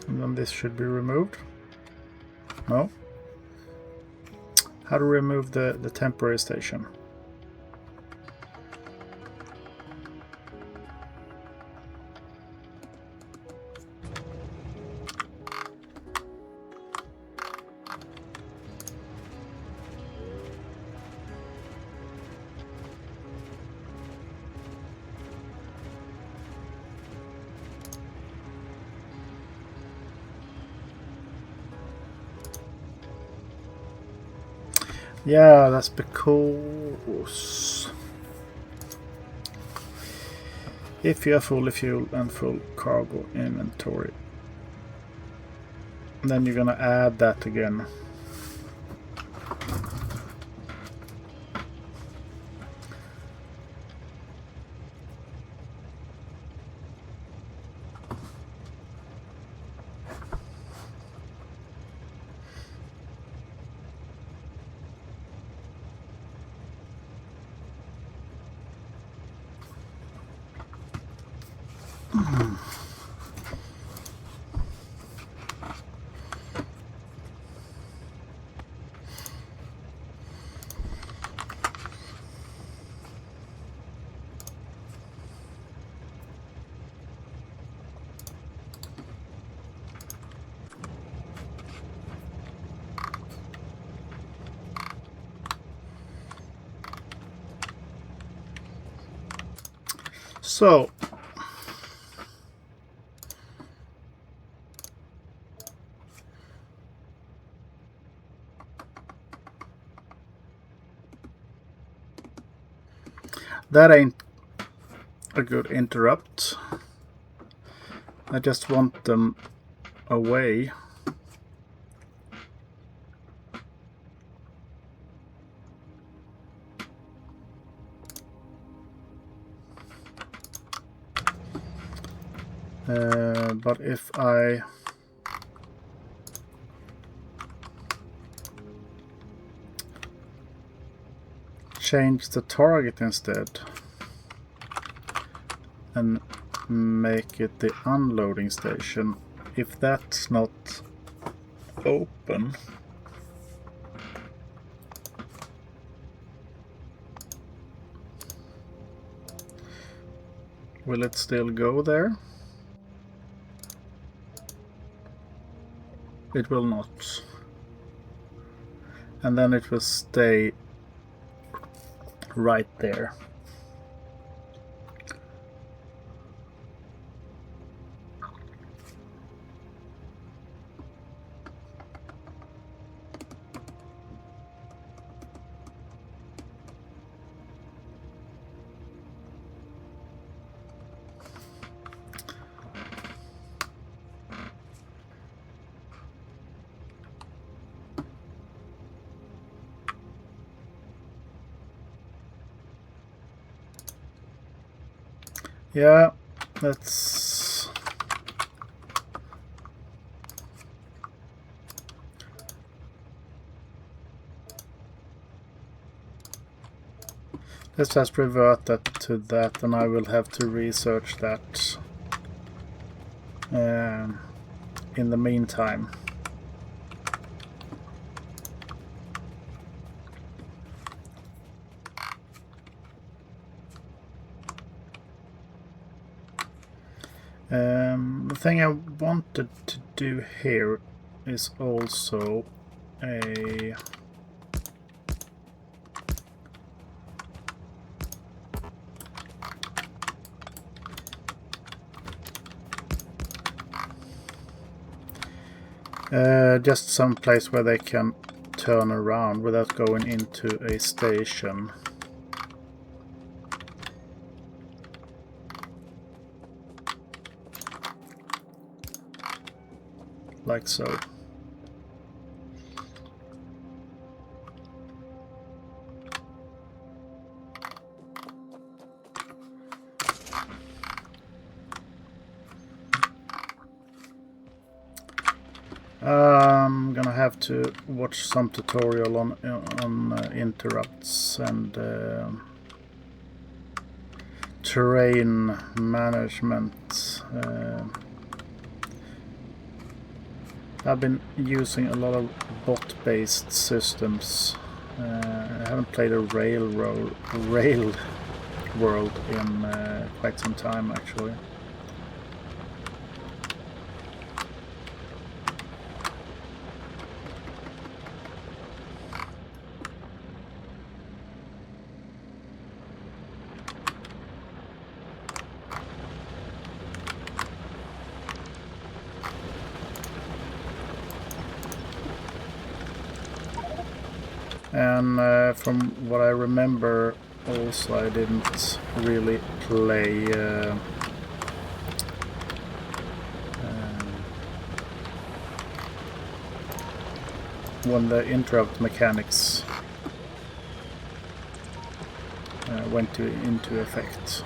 And then this should be removed. No. How to remove the temporary station? Yeah, that's because if you have fully fuel and full cargo inventory, then you're gonna add that again. So that ain't a good interrupt. I just want them away. But if I change the target instead and make it the unloading station, if that's not open, will it still go there? It will not. And then it will stay right there. Yeah, let's just revert that to that, and I will have to research that in the meantime. The thing I wanted to do here is also a just some place where they can turn around without going into a station. Like so. I'm gonna have to watch some tutorial on interrupts and terrain management. I've been using a lot of bot-based systems. I haven't played a railworld in quite some time, actually. And from what I remember, also I didn't really play when the interrupt mechanics went into effect.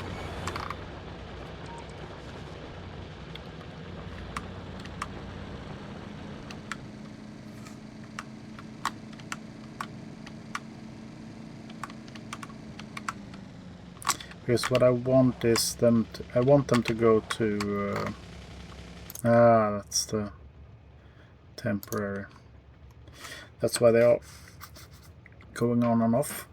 Because what I want is them to go to that's the temporary. That's why they are going on and off.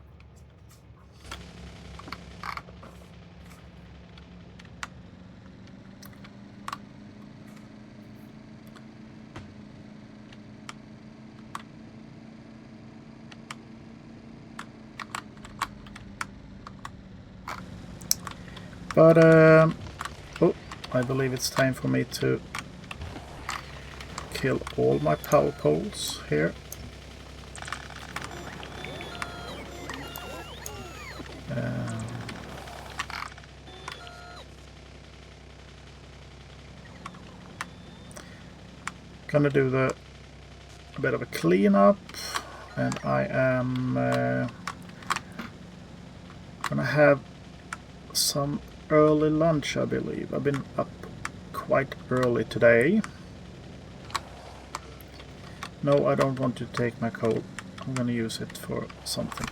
But oh, I believe it's time for me to kill all my power poles here. Gonna do a bit of a cleanup, and I am gonna have some early lunch, I believe. I've been up quite early today. No, I don't want to take my coal. I'm gonna use it for something.